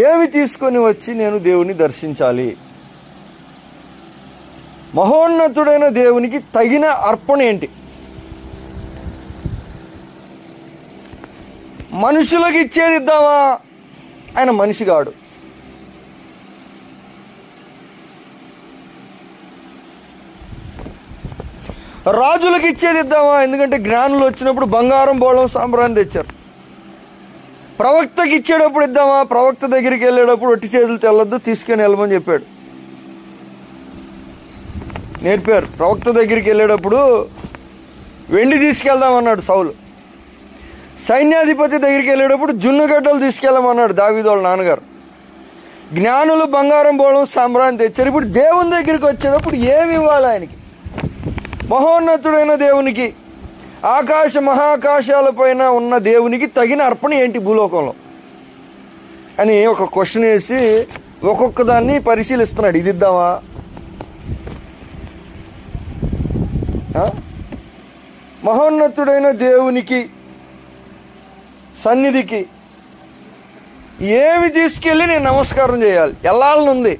ఏమి తీసుకొని వచ్చి నేను దేవుని దర్శించాలి? మహోన్నతుడైన దేవునికి తగిన అర్పణ ఏంటి? మనుషులకు ఇచ్చేది ఇద్దామా? ఆయన మనిషి కాడు. రాజులకు ఇచ్చేది ఇద్దామా? ఎందుకంటే జ్ఞానులు వచ్చినప్పుడు బంగారం బోళం సాంబ్రాన్ని తెచ్చారు. ప్రవక్తకి ఇచ్చేటప్పుడు ఇద్దామా? ప్రవక్త దగ్గరికి వెళ్ళేటప్పుడు ఒట్టి చేతులు తెల్లొద్దు, తీసుకొని వెళ్ళమని చెప్పాడు, నేర్పారు. ప్రవక్త దగ్గరికి వెళ్ళేటప్పుడు వెండి తీసుకెళ్దామన్నాడు సౌలు. సైన్యాధిపతి దగ్గరికి వెళ్ళేటప్పుడు జున్నుగడ్డలు తీసుకెళ్ళమన్నాడు దావీదు వాళ్ళ నాన్నగారు. జ్ఞానులు బంగారం బోళం సాంబ్రాన్ని తెచ్చారు. ఇప్పుడు దేవుని దగ్గరికి వచ్చేటప్పుడు ఏమి ఇవ్వాలి ఆయనకి? మహోన్నతుడైన దేవునికి, ఆకాశ మహాకాశాల పైన ఉన్న దేవునికి తగిన అర్పణ ఏంటి భూలోకంలో అని ఒక క్వశ్చన్ వేసి ఒక్కొక్క దాన్ని పరిశీలిస్తున్నాడు. ఇది ఇద్దామా? మహోన్నతుడైన దేవునికి సన్నిధికి ఏమి తీసుకెళ్ళి నేను నమస్కారం చేయాలి? వెళ్ళాలని ఉంది,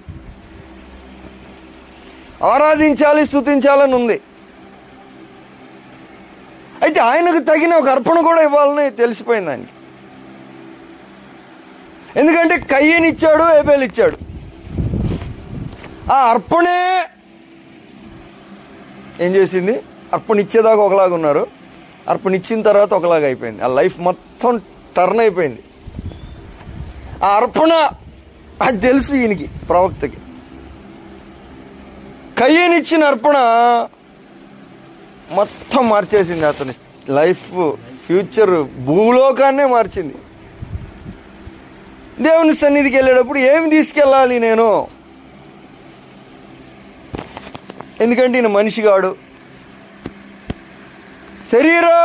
ఆరాధించాలి, స్తుతించాలని ఉంది. అయితే ఆయనకు తగిన ఒక అర్పణ కూడా ఇవ్వాలని తెలిసిపోయింది ఆయనకి. ఎందుకంటే కయ్యని ఇచ్చాడు, ఏబేలు ఇచ్చాడు. ఆ అర్పణే ఏం చేసింది? అర్పణ ఇచ్చేదాకా ఒకలాగా ఉన్నారు, అర్పణ ఇచ్చిన తర్వాత ఒకలాగా అయిపోయింది. ఆ లైఫ్ మొత్తం టర్న్ అయిపోయింది. ఆ అర్పణ అది తెలుసు ఈయనకి, ప్రవక్తకి. కయ్యనిచ్చిన అర్పణ మొత్తం మార్చేసింది అతని లైఫ్, ఫ్యూచర్, భూలోకాన్నే మార్చింది. దేవుని సన్నిధికి వెళ్ళేటప్పుడు ఏమి తీసుకెళ్ళాలి నేను? ఎందుకంటే ఈయన మనిషి కాడు, శరీరం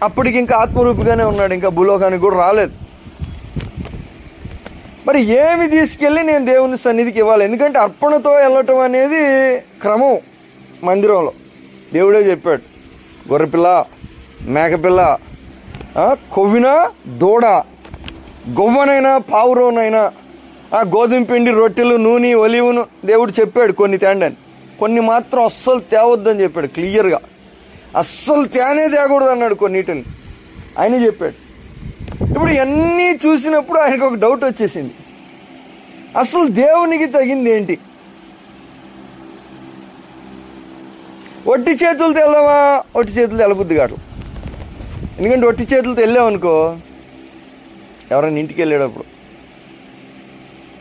అప్పటికి ఇంకా ఆత్మరూపిగానే ఉన్నాడు, ఇంకా భూలోకానికి కూడా రాలేదు. మరి ఏమి తీసుకెళ్ళి నేను దేవుని సన్నిధికి ఇవ్వాలి? ఎందుకంటే అర్పణతో వెళ్ళటం అనేది క్రమం. మందిరంలో దేవుడే చెప్పాడు, గొర్రెపిల్ల, మేకపిల్ల, కొవ్విన దూడ, గొవ్వనైనా పావురోనైనా, గోధుమ పిండి, రొట్టెలు, నూనె, ఒలివును దేవుడు చెప్పాడు కొన్ని తేండని. కొన్ని మాత్రం అస్సలు తేవద్దని చెప్పాడు క్లియర్గా. అస్సలు తేనే తేకూడదు అన్నాడు కొన్నిటిని, ఆయన చెప్పాడు. ఇప్పుడు ఇవన్నీ చూసినప్పుడు ఆయనకు ఒక డౌట్ వచ్చేసింది, అసలు దేవునికి తగింది ఏంటి? ఒట్టి చేతులతో వెళ్ళామా? ఒట్టి చేతులతో వెళ్ళబుద్ది కాదు. ఎందుకంటే ఒట్టి చేతులతో వెళ్ళామనుకో, ఎవరైనా ఇంటికి వెళ్ళేటప్పుడు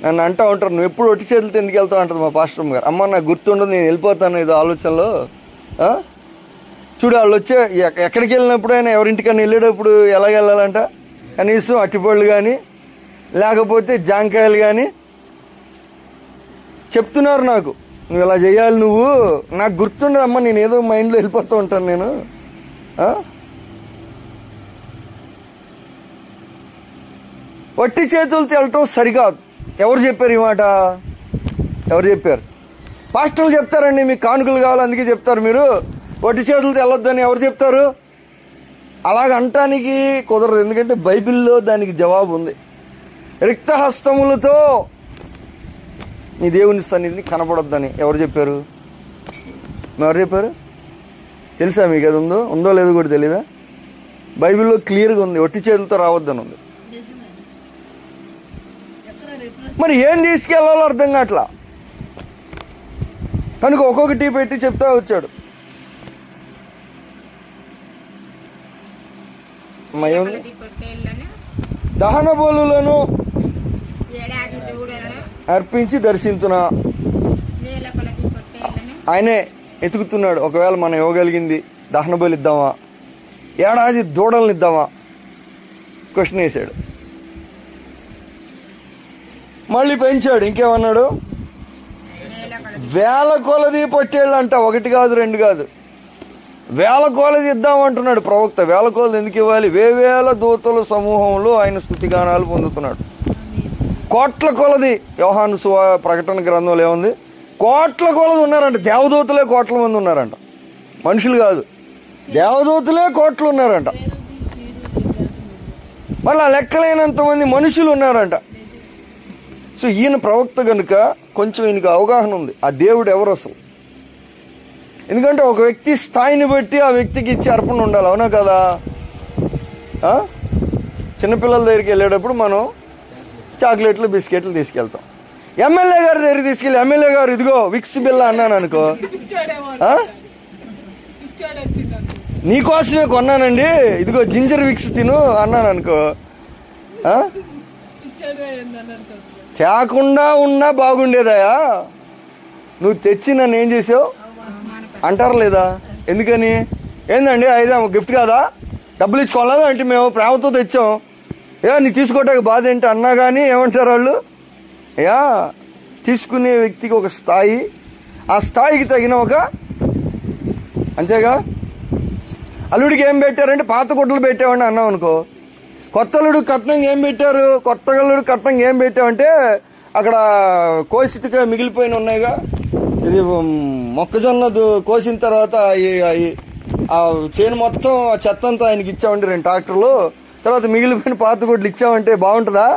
నన్ను అంటూ ఉంటారు, నువ్వు ఎప్పుడు ఒట్టి చేతులతో ఎందుకు వెళ్తావు అంటుంది మా పాస్టర్ గారు. అమ్మ నాకు గుర్తుండదు, నేను వెళ్ళిపోతాను ఏదో ఆలోచనలో. చూడు వాళ్ళు వచ్చే ఎక్కడికి వెళ్ళినప్పుడు అయినా ఎవరింటికన్నా వెళ్ళేటప్పుడు ఎలాగ వెళ్ళాలంట, కనీసం అట్టిపళ్ళు కానీ లేకపోతే జాంకాయలు కానీ చెప్తున్నారు నాకు, నువ్వు ఇలా చేయాలి. నువ్వు నాకు గుర్తుండదు అమ్మ, నేను ఏదో మైండ్లో వెళ్ళిపోతూ ఉంటాను నేను. వట్టి చేతులతో వెళ్ళటం సరికాదు. ఎవరు చెప్పారు ఈ మాట? ఎవరు చెప్పారు? పాస్టర్లు చెప్తారండి, మీకు కానుకలు కావాలి అందుకే చెప్తారు, మీరు వట్టి చేతులతో వెళ్ళొద్దని ఎవరు చెప్తారు? అలాగంటానికి కుదరదు, ఎందుకంటే బైబిల్లో దానికి జవాబు ఉంది. రిక్తహస్తములతో నీ దేవుని సన్నిధిని కనపడొద్దని ఎవరు చెప్పారు? ఎవరు చెప్పారు? తెలుసా మీకు? అది ఉందో లేదో కూడా తెలీదా? బైబిల్లో క్లియర్గా ఉంది, ఒట్టి చేతులతో రావద్దని ఉంది. మరి ఏం తీసుకెళ్లాలో అర్థం కావట్లా, కనుక ఒక్కొక్కటి పెట్టి చెప్తా వచ్చాడు. దహన బలులను అర్పించి దర్శించునా. ఆయనే ఎతుకుతున్నాడు, ఒకవేళ మనం ఇవ్వగలిగింది దహన బలి ఇద్దామా, ఏడాది దూడలను ఇద్దామా? క్వశ్చన్ వేశాడు. మళ్ళీ పెంచాడు, ఇంకేమన్నాడు? వేల కొలది పొట్టేళ్ళు అంట, ఒకటి కాదు రెండు కాదు, వేల కొలది ఇద్దామంటున్నాడు ప్రవక్త. వేల కొలది ఎందుకు ఇవ్వాలి? వేవేల దూతల సమూహంలో ఆయన స్తుతిగానాలు పొందుతున్నాడు. కోట్ల కొలది, యోహాను ప్రకటన గ్రంథంలో ఏముంది? కోట్ల కొలది ఉన్నారంట. దేవదూతలే కోట్ల మంది ఉన్నారంట, మనుషులు కాదు, దేవదూతలే కోట్లు ఉన్నారంట. మళ్ళీ లెక్కలేనంత మంది మనుషులు ఉన్నారంట. సో ఈయన ప్రవక్త కనుక కొంచెం ఈయనకు అవగాహన ఉంది ఆ దేవుడు ఎవరు అసలు. ఎందుకంటే ఒక వ్యక్తి స్థాయిని బట్టి ఆ వ్యక్తికి ఇచ్చే అర్పణ ఉండాలి, అవునా కదా? చిన్నపిల్లల దగ్గరికి వెళ్ళేటప్పుడు మనం చాక్లెట్లు బిస్కెట్లు తీసుకెళ్తాం. ఎమ్మెల్యే గారి దగ్గరికి తీసుకెళ్ళి ఎమ్మెల్యే గారు ఇదిగో విక్స్ బిల్ల అన్నాను అనుకో, నీకోసమే కొన్నానండి ఇదిగో జింజర్ విక్స్ తిను అన్నాను అనుకో, తేకుండా ఉన్నా బాగుండేదయా, నువ్వు తెచ్చి నన్ను ఏం చేసావు అంటారు లేదా? ఎందుకని? ఏందండి అయిదా గిఫ్ట్ కాదా, డబ్బులు ఇచ్చుకోవాలా అంటే మేము ప్రేమతో తెచ్చాం, నీ తీసుకోవటానికి బాధ ఏంటి అన్నా కానీ ఏమంటారు వాళ్ళు? తీసుకునే వ్యక్తికి ఒక స్థాయి, ఆ స్థాయికి తగిన ఒక, అంతేగా. అల్లుడికి ఏం పెట్టారంటే పాత గుడ్డలు పెట్టామని అన్నాం అనుకో, కొత్త అల్లుడికి కట్నం ఏం పెట్టారు, కొత్త అల్లుడికి కట్నం ఏం పెట్టామంటే అక్కడ కోసిగా మిగిలిపోయిన ఉన్నాయిగా, ఇది మొక్కజొన్న కోసిన తర్వాత ఆ చేను మొత్తం ఆ చెత్త అంతా ఆయనకి ఇచ్చామంటే 2 ట్రాక్టర్లు, తర్వాత మిగిలిపోయిన పాత గుడ్లు ఇచ్చామంటే బాగుంటుందా?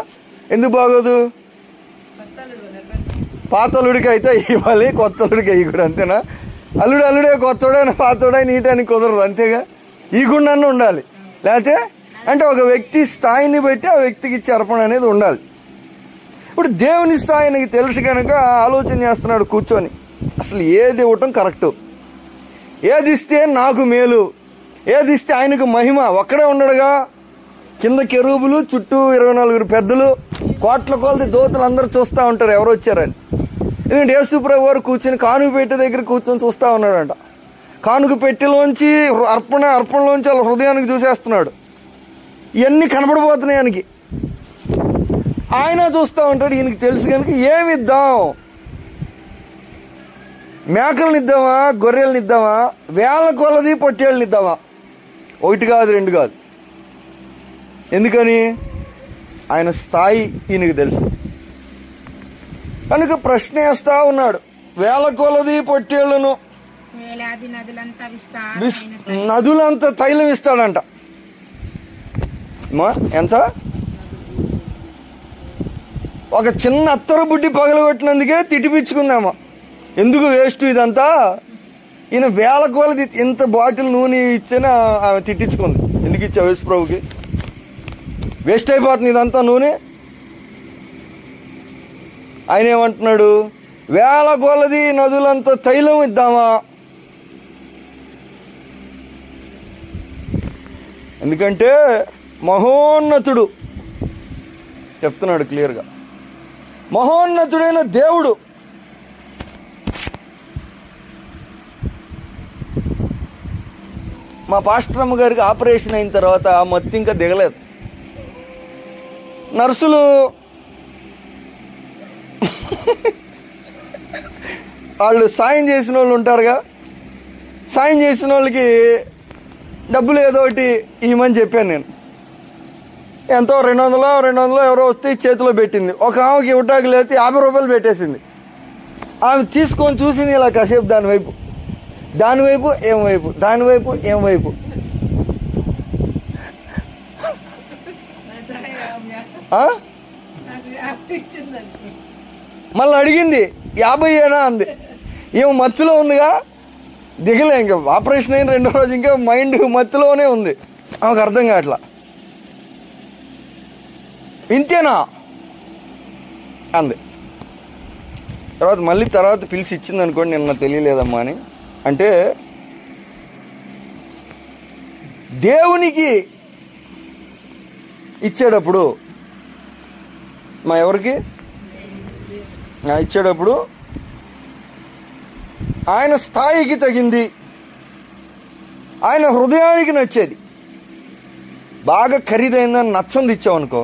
ఎందుకు బాగోదు? పాత అల్లుడికి అయితే ఇవ్వాలి, కొత్త అల్లుడికి అయ్యి కూడా అంతేనా? అల్లుడే కొత్తోడైనా పాతోడైనా నీటానికి కుదరదు, అంతేగా. ఈ గుండన్న ఉండాలి, లేకపోతే అంటే ఒక వ్యక్తి స్థాయిని బట్టి ఆ వ్యక్తికి ఇచ్చే అర్పణ అనేది ఉండాలి. ఇప్పుడు దేవుని స్థాయి నీకు తెలుసు కనుక ఆలోచన చేస్తున్నాడు కూర్చొని, అసలు ఏది ఇవ్వటం కరెక్టు, ఏది ఇస్తే నాకు మేలు, ఏది ఇస్తే ఆయనకు మహిమ. ఒక్కడే ఉండడుగా, కింద కెరూబులు, చుట్టూ 24 పెద్దలు, కోట్ల కొలది దూతలు అందరూ చూస్తూ ఉంటారు ఎవరు వచ్చారని. ఎందుకంటే యేసు ప్రభు వారు కూర్చొని కానుక పెట్టె దగ్గర కూర్చొని చూస్తూ ఉన్నాడంట. కానుక పెట్టెలోంచి అర్పణలోంచి వాళ్ళ హృదయానికి చూసేస్తున్నాడు. ఇవన్నీ కనబడిపోతున్నాయి ఆయనకి, ఆయన చూస్తూ ఉంటాడు. ఈయనకి తెలుసు కనుక ఏమిద్దాం, మేకలను ఇద్దామా, గొర్రెలను ఇద్దామా, వేల కొలది పొట్టేళ్ళని ఇద్దామా? 1 కాదు 2 కాదు. ఎందుకని? ఆయన స్థాయి ఈయనకి తెలుసు కనుక ప్రశ్న వేస్తా ఉన్నాడు. వేల కొలది పొట్టేళ్లను, నదులంతా తైలం ఇస్తాడంట. ఎంత? ఒక చిన్న అత్తర బుడ్డి పగలగొట్టినందుకే తిట్టిపిచ్చుకుందామా, ఎందుకు వేస్ట్ ఇదంతా. ఈయన వేల కొలది ఇంత బాటిల్ నూనె ఇచ్చినా ఆమె తిట్టించుకుంది, ఎందుకు ఇచ్చావు యేసు ప్రభుకి, వేస్ట్ అయిపోతుంది ఇదంతా నూనె. ఆయన ఏమంటున్నాడు? వేల కొలది నదులంతా తైలం ఇద్దామా? ఎందుకంటే మహోన్నతుడు చెప్తున్నాడు క్లియర్గా, మహోన్నతుడైన దేవుడు. మా పాస్టరమ్మ గారికి ఆపరేషన్ అయిన తర్వాత మత్తు ఇంకా దిగలేదు. నర్సులు వాళ్ళు సాయం చేసిన వాళ్ళు ఉంటారుగా, సాయం చేసిన వాళ్ళకి డబ్బులు ఏదో ఒకటి ఇవ్వమని చెప్పాను నేను. ఎంతో 200 ఎవరో వస్తే చేతిలో పెట్టింది. ఒక ఆమెకి ఇవ్వటానికి లేకపోతే 50 రూపాయలు పెట్టేసింది. ఆమె తీసుకొని చూసింది ఇలా కాసేపు దానివైపు ఏం వైపు మళ్ళీ అడిగింది 50 అంది. ఏమో మత్తులో ఉందిగా, దిగలే. ఇంకా ఆపరేషన్ అయిన 2వ రోజు ఇంకా మైండ్ మత్తులోనే ఉంది, ఆమెకు అర్థం కావట్లా. ఇంతేనా అంది. తర్వాత పిలిచి ఇచ్చింది అనుకోండి, నిన్న తెలియలేదమ్మా అని. అంటే దేవునికి ఇచ్చేటప్పుడు ఎవరికి ఇచ్చేటప్పుడు ఆయన స్థాయికి తగింది, ఆయన హృదయానికి నచ్చేది. బాగా ఖరీదైందని నచ్చంది ఇచ్చావనుకో,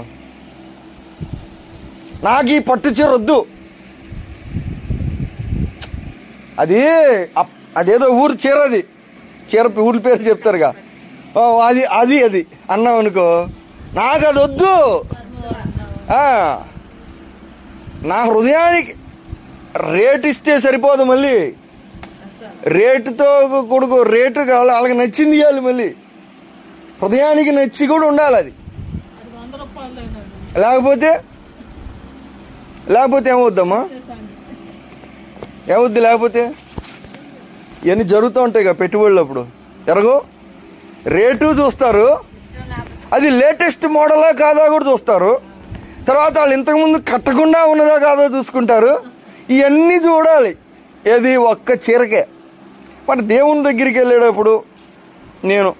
నాకు ఈ పట్టు చీర వద్దు, అదేదో ఊరు చీర, చీర ఊరి పేరు చెప్తారుగా, అది అన్నావు అనుకో, నాకు అది వద్దు. నా హృదయానికి రేటు ఇస్తే సరిపోదు, మళ్ళీ రేటుతో కొడుకు రేటు వాళ్ళకి నచ్చింది ఇవ్వాలి, మళ్ళీ హృదయానికి నచ్చి కూడా ఉండాలి అది. లేకపోతే లేకపోతే ఏమవుద్దమ్మా? ఏమవుద్ది? లేకపోతే ఇవన్నీ జరుగుతూ ఉంటాయి కదా పెట్టుబడులు. అప్పుడు ఎరగో రేటు చూస్తారు, అది లేటెస్ట్ మోడలా కాదా కూడా చూస్తారు. తర్వాత వాళ్ళు ఇంతకుముందు కట్టకుండా ఉన్నదా కాదా చూసుకుంటారు. ఇవన్నీ చూడాలి. ఏది? ఒక్క చీరకే. మరి దేవుని దగ్గరికి వెళ్ళేటప్పుడు నేను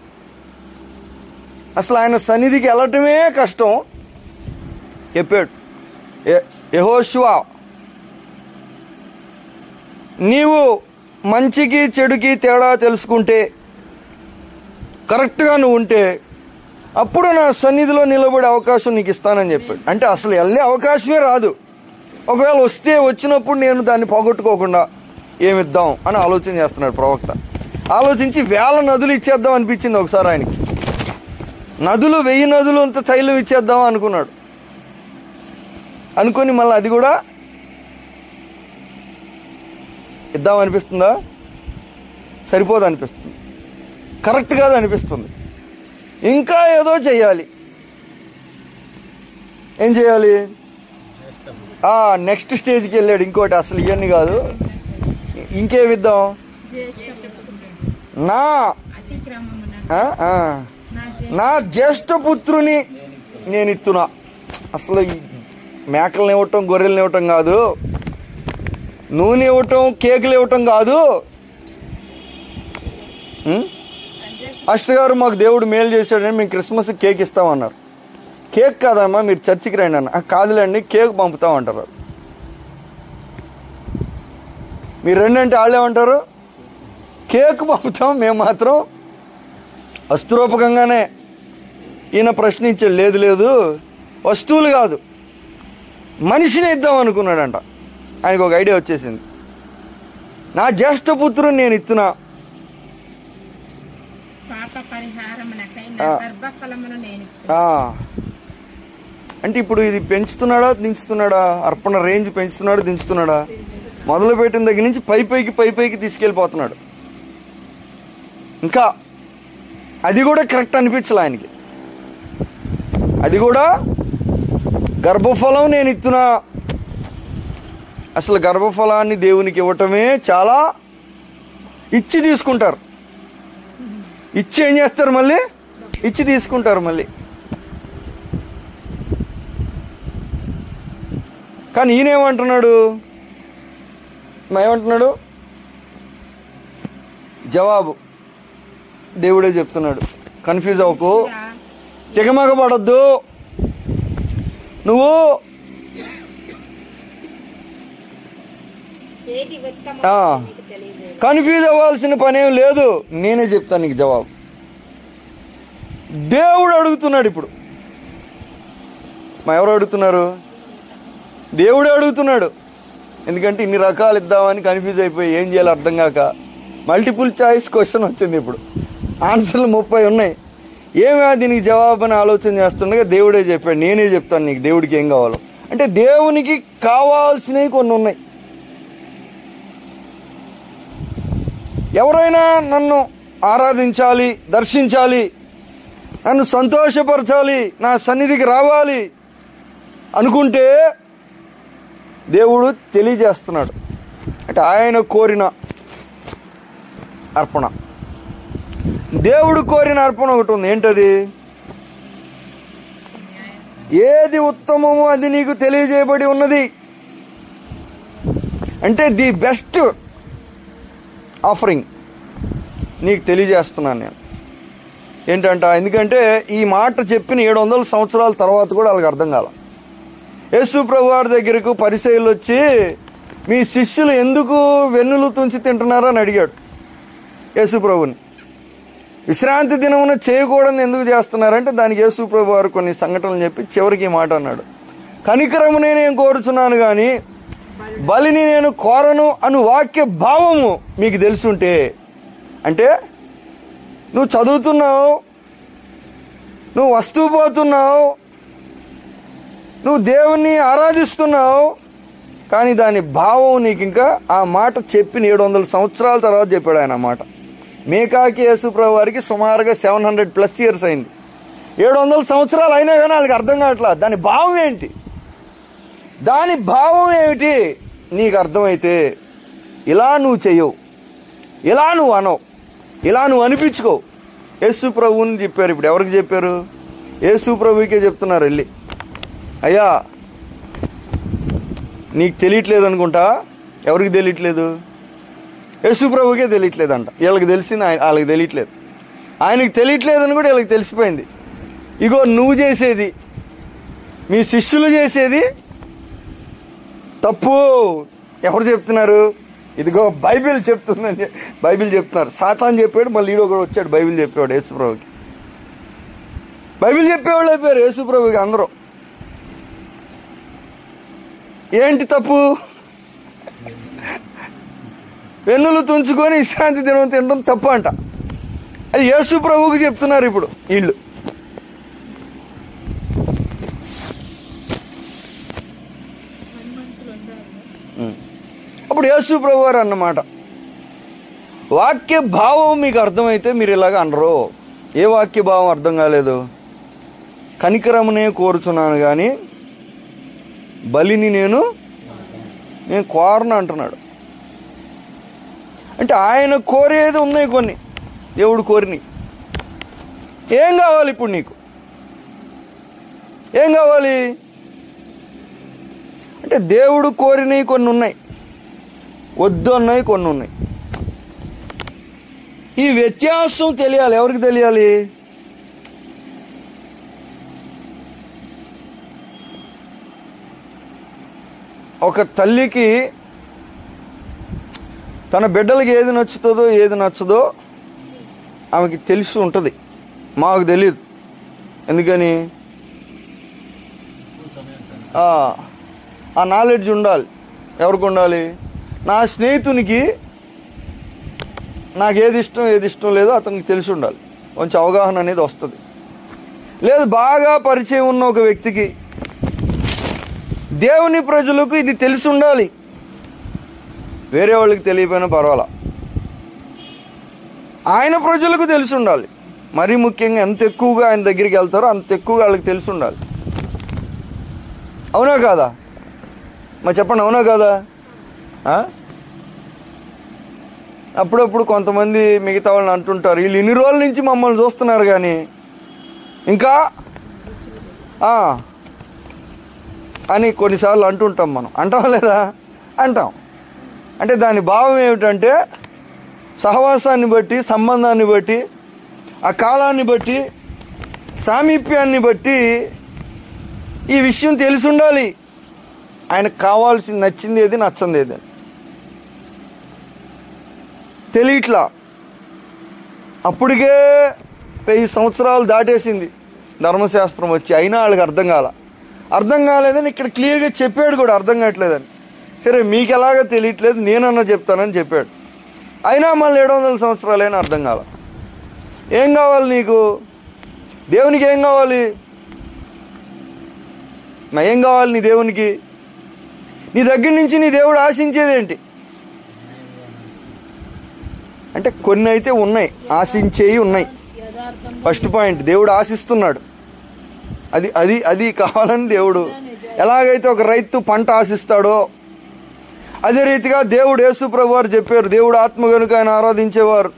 అసలు ఆయన సన్నిధికి వెళ్ళటమే కష్టం. చెప్పాడు యెహోషువ, నీవు మంచికి చెడుకి తేడా తెలుసుకుంటే, కరెక్ట్గా నువ్వు ఉంటే, అప్పుడు నా సన్నిధిలో నిలబడే అవకాశం నీకు ఇస్తానని చెప్పాడు. అంటే అసలు వెళ్ళే అవకాశమే రాదు. ఒకవేళ వచ్చినప్పుడు నేను దాన్ని పోగొట్టుకోకుండా ఏమిద్దాం అని ఆలోచన చేస్తున్నాడు ప్రవక్త. ఆలోచించి 1000 నదులు ఇచ్చేద్దాం అనిపించింది ఒకసారి ఆయనకి. నదులు 1000 నదులు అంత తైలం ఇచ్చేద్దాం అనుకున్నాడు. అనుకొని మళ్ళీ అది కూడా ఇద్దాం అనిపిస్తుందా? సరిపోదు అనిపిస్తుంది. కరెక్ట్ కాదు అనిపిస్తుంది. ఇంకా ఏదో చెయ్యాలి. ఏం చేయాలి? నెక్స్ట్ స్టేజ్కి వెళ్ళాడు. ఇంకోటి అసలు ఇవన్నీ కాదు, ఇంకేమిద్దాం? నా జ్యేష్ఠ పుత్రుని నేను ఇస్తున్నా. అసలు మేకలను ఇవ్వటం, గొర్రెలను ఇవ్వటం కాదు, నూనె ఇవ్వటం, కేకులు ఇవ్వటం కాదు. అష్ట గారు మాకు దేవుడు మేలు చేశాడని మేము క్రిస్మస్ కేక్ ఇస్తామన్నారు. కేక్ కాదమ్మా, మీరు చర్చికి రండి అన్న. కాదులేండి, కేక్ పంపుతామంటారు. మీరు రండి అంటే వాళ్ళేమంటారు? కేక్ పంపుతాం. మేము మాత్రం వస్తురూపకంగానే. ఈయన ప్రశ్నించాడు, లేదు లేదు, వస్తువులు కాదు, మనిషిని ఇద్దాం అనుకున్నాడంట. ఆయనకు ఒక ఐడియా వచ్చేసింది. నా జ్యేష్ఠ పుత్రుని నేను ఇస్తున్నా. అంటే ఇప్పుడు ఇది పెంచుతున్నాడా దించుతున్నాడా? అర్పణ రేంజ్ పెంచుతున్నాడా దించుతున్నాడా? మొదలు పెట్టిన దగ్గర నుంచి పైకి తీసుకెళ్ళిపోతున్నాడు. ఇంకా అది కూడా కరెక్ట్ అనిపించలే ఆయనకి. అది కూడా గర్భఫలం నేను ఇస్తున్నా. అసలు గర్భఫలాన్ని దేవునికి ఇవ్వటమే చాలా ఇచ్చి తీసుకుంటారు. ఇచ్చి ఏం చేస్తారు? మళ్ళీ ఇచ్చి తీసుకుంటారు మళ్ళీ. కానీ ఈయన ఏమంటున్నాడు? ఏమంటున్నాడు? జవాబు దేవుడే చెప్తున్నాడు. కన్ఫ్యూజ్ అవ్వకు, తెగమగ పడద్దు. నువ్వు కన్ఫ్యూజ్ అవ్వాల్సిన పనేం లేదు. నేనే చెప్తాను నీకు జవాబు. దేవుడు అడుగుతున్నాడు ఇప్పుడు. ఎవరు అడుగుతున్నారు? దేవుడే అడుగుతున్నాడు. ఎందుకంటే ఇన్ని రకాలు ఇద్దామని కన్ఫ్యూజ్ అయిపోయి ఏం చేయాలో అర్థం కాక మల్టిపుల్ చాయిస్ క్వశ్చన్ వచ్చింది. ఇప్పుడు ఆన్సర్లు 30 ఉన్నాయి. ఏమే దీనికి జవాబు అని ఆలోచన చేస్తుండగా దేవుడే చెప్పాడు, నేనే చెప్తాను నీకు దేవుడికి ఏం కావాలో. అంటే దేవునికి కావాల్సినవి కొన్ని ఉన్నాయి. ఎవరైనా నన్ను ఆరాధించాలి, దర్శించాలి, నన్ను సంతోషపరచాలి, నా సన్నిధికి రావాలి అనుకుంటే దేవుడు తెలియజేస్తున్నాడు. అంటే ఆయన కోరిన అర్పణ, దేవుడు కోరిన అర్పణ ఒకటి ఉంది. ఏంటది? ఏది ఉత్తమమో అది నీకు తెలియజేయబడి ఉన్నది. అంటే ది బెస్ట్ ఆఫరింగ్ నీకు తెలియజేస్తున్నాను నేను. ఏంటంట? ఎందుకంటే ఈ మాట చెప్పిన 700 సంవత్సరాల తర్వాత కూడా వాళ్ళకి అర్థం కాల. యేసు ప్రభు వారి దగ్గరకు పరిసయ్యులు వచ్చి, మీ శిష్యులు ఎందుకు వెన్నులు తుంచి తింటున్నారో అని అడిగాడు యేసు ప్రభుని. విశ్రాంతి దినమున చేయకూడదు ఎందుకు చేస్తున్నారంటే దానికి యేసు ప్రభు వారు కొన్ని సంఘటనలు చెప్పి చివరికి ఈ మాట అన్నాడు, కనికరమునే నేను కోరుచున్నాను కానీ బలిని నేను కోరను అను వాక్య భావము మీకు తెలుసుంటే. అంటే నువ్వు చదువుతున్నావు, నువ్వు వస్తూ పోతున్నావు, నువ్వు దేవుణ్ణి ఆరాధిస్తున్నావు, కానీ దాని భావం నీకు ఇంకా ఆ మాట చెప్పిన 700 సంవత్సరాల తర్వాత చెప్పాడు ఆయన మాట. మేకాకి యేసుప్రభు వారికి సుమారుగా 700+ ఇయర్స్ అయింది. 700 సంవత్సరాలు అయినా కానీ వాళ్ళకి అర్థం కావట్లా దాని భావం ఏంటి. దాని భావం ఏమిటి నీకు అర్థమైతే ఇలా నువ్వు చెయ్యవు, ఇలా నువ్వు అనవు, ఇలా నువ్వు అనిపించుకో. యేసు ప్రభువుని చెప్పారు. ఇప్పుడు ఎవరికి చెప్పారు? యేసు ప్రభువుకే చెప్తున్నారు వెళ్ళి, అయ్యా నీకు తెలియట్లేదు అనుకుంటా. ఎవరికి తెలియట్లేదు? యేసు ప్రభువుకే తెలియట్లేదంట. వీళ్ళకి తెలిసింది, వాళ్ళకి తెలియట్లేదు. ఆయనకి తెలియట్లేదని కూడా వీళ్ళకి తెలిసిపోయింది. ఇగో నువ్వు చేసేది, మీ శిష్యులు చేసేది తప్పు. ఎవరు చెప్తున్నారు? ఇదిగో బైబిల్ చెప్తుందని బైబిల్ చెప్తున్నారు. సాతాను చెప్పాడు, మళ్ళీ ఈడో కూడా వచ్చాడు బైబిల్ చెప్పేవాడు యేసుప్రభుకి. బైబిల్ చెప్పేవాళ్ళు అయిపోయారు యేసుప్రభుకి అందరూ. ఏంటి తప్పు? వెన్నులు తుంచుకొని విశ్రాంతి దినం తినడం తప్పు అంట. అది యేసుప్రభుకి చెప్తున్నారు ఇప్పుడు వీళ్ళు. అప్పుడు యేసు ప్రభు వారు అన్నమాట, వాక్య భావం మీకు అర్థమైతే మీరు ఇలాగ అనరు. ఏ వాక్య భావం అర్థం కాలేదు? కనికరమునే కోరుచున్నాను కానీ బలిని నేను కోరను అంటున్నాడు. అంటే ఆయన కోరేది ఉన్నాయి కొన్ని, దేవుడు కోరిని. ఏం కావాలి ఇప్పుడు నీకు? ఏం కావాలి అంటే దేవుడు కోరినవి కొన్ని ఉన్నాయి, వద్దు అన్నవి కొన్ని ఉన్నాయి. ఈ వ్యత్యాసం తెలియాలి. ఎవరికి తెలియాలి? ఒక తల్లికి తన బిడ్డలకి ఏది నచ్చుతుందో ఏది నచ్చదో ఆమెకి తెలిసి ఉంటుంది, మాకు తెలియదు. ఎందుకని? ఆ నాలెడ్జ్ ఉండాలి. ఎవరికి ఉండాలి? నా స్నేహితునికి నాకు ఏది ఇష్టం లేదో అతనికి తెలిసి ఉండాలి. కొంచెం అవగాహన అనేది వస్తుంది. లేదు, బాగా పరిచయం ఉన్న ఒక వ్యక్తికి, దేవుని ప్రజలకు ఇది తెలిసి ఉండాలి. వేరే వాళ్ళకి తెలియపోయినా పర్వాలా, ఆయన ప్రజలకు తెలిసి ఉండాలి. మరీ ముఖ్యంగా ఎంత ఎక్కువగా ఆయన దగ్గరికి వెళ్తారో అంత ఎక్కువగా వాళ్ళకి తెలిసి ఉండాలి. అవునా కాదా? మరి చెప్పండి, అవునా కాదా? అప్పుడప్పుడు కొంతమంది మిగతా వాళ్ళని అంటుంటారు, వీళ్ళు ఇన్ని రోజుల నుంచి మమ్మల్ని చూస్తున్నారు కానీ ఇంకా అని కొన్నిసార్లు అంటుంటాం. మనం అంటాం లేదా? అంటాం. అంటే దాని భావం ఏమిటంటే సహవాసాన్ని బట్టి, సంబంధాన్ని బట్టి, ఆ కాలాన్ని బట్టి, సామీప్యాన్ని బట్టి ఈ విషయం తెలిసి ఉండాలి. ఆయనకు కావాల్సింది, నచ్చింది ఏది, నచ్చంది ఏది తెలియట్లా. అప్పటికే 1000 సంవత్సరాలు దాటేసింది ధర్మశాస్త్రం వచ్చి, అయినా వాళ్ళకి అర్థం కాలేదని ఇక్కడ క్లియర్గా చెప్పాడు కూడా, అర్థం కావట్లేదని. సరే మీకు ఎలాగో తెలియట్లేదు, నేనన్నా చెప్తానని చెప్పాడు. అయినా మళ్ళీ 700 సంవత్సరాలైనా అర్థం కాల. ఏం కావాలి నీకు? దేవునికి ఏం కావాలి? ఏం కావాలి నీ దేవునికి? నీ దగ్గర నుంచి నీ దేవుడు ఆశించేదేంటి? అంటే కొన్ని అయితే ఉన్నాయి, ఆశించేవి ఉన్నాయి. ఫస్ట్ పాయింట్, దేవుడు ఆశిస్తున్నాడు. అది కావాలని దేవుడు ఎలాగైతే ఒక రైతు పంట ఆశిస్తాడో అదే రీతిగా దేవుడు, యేసు ప్రభు వారు చెప్పారు, దేవుడు ఆత్మ కనుక ఆయన ఆరాధించేవారు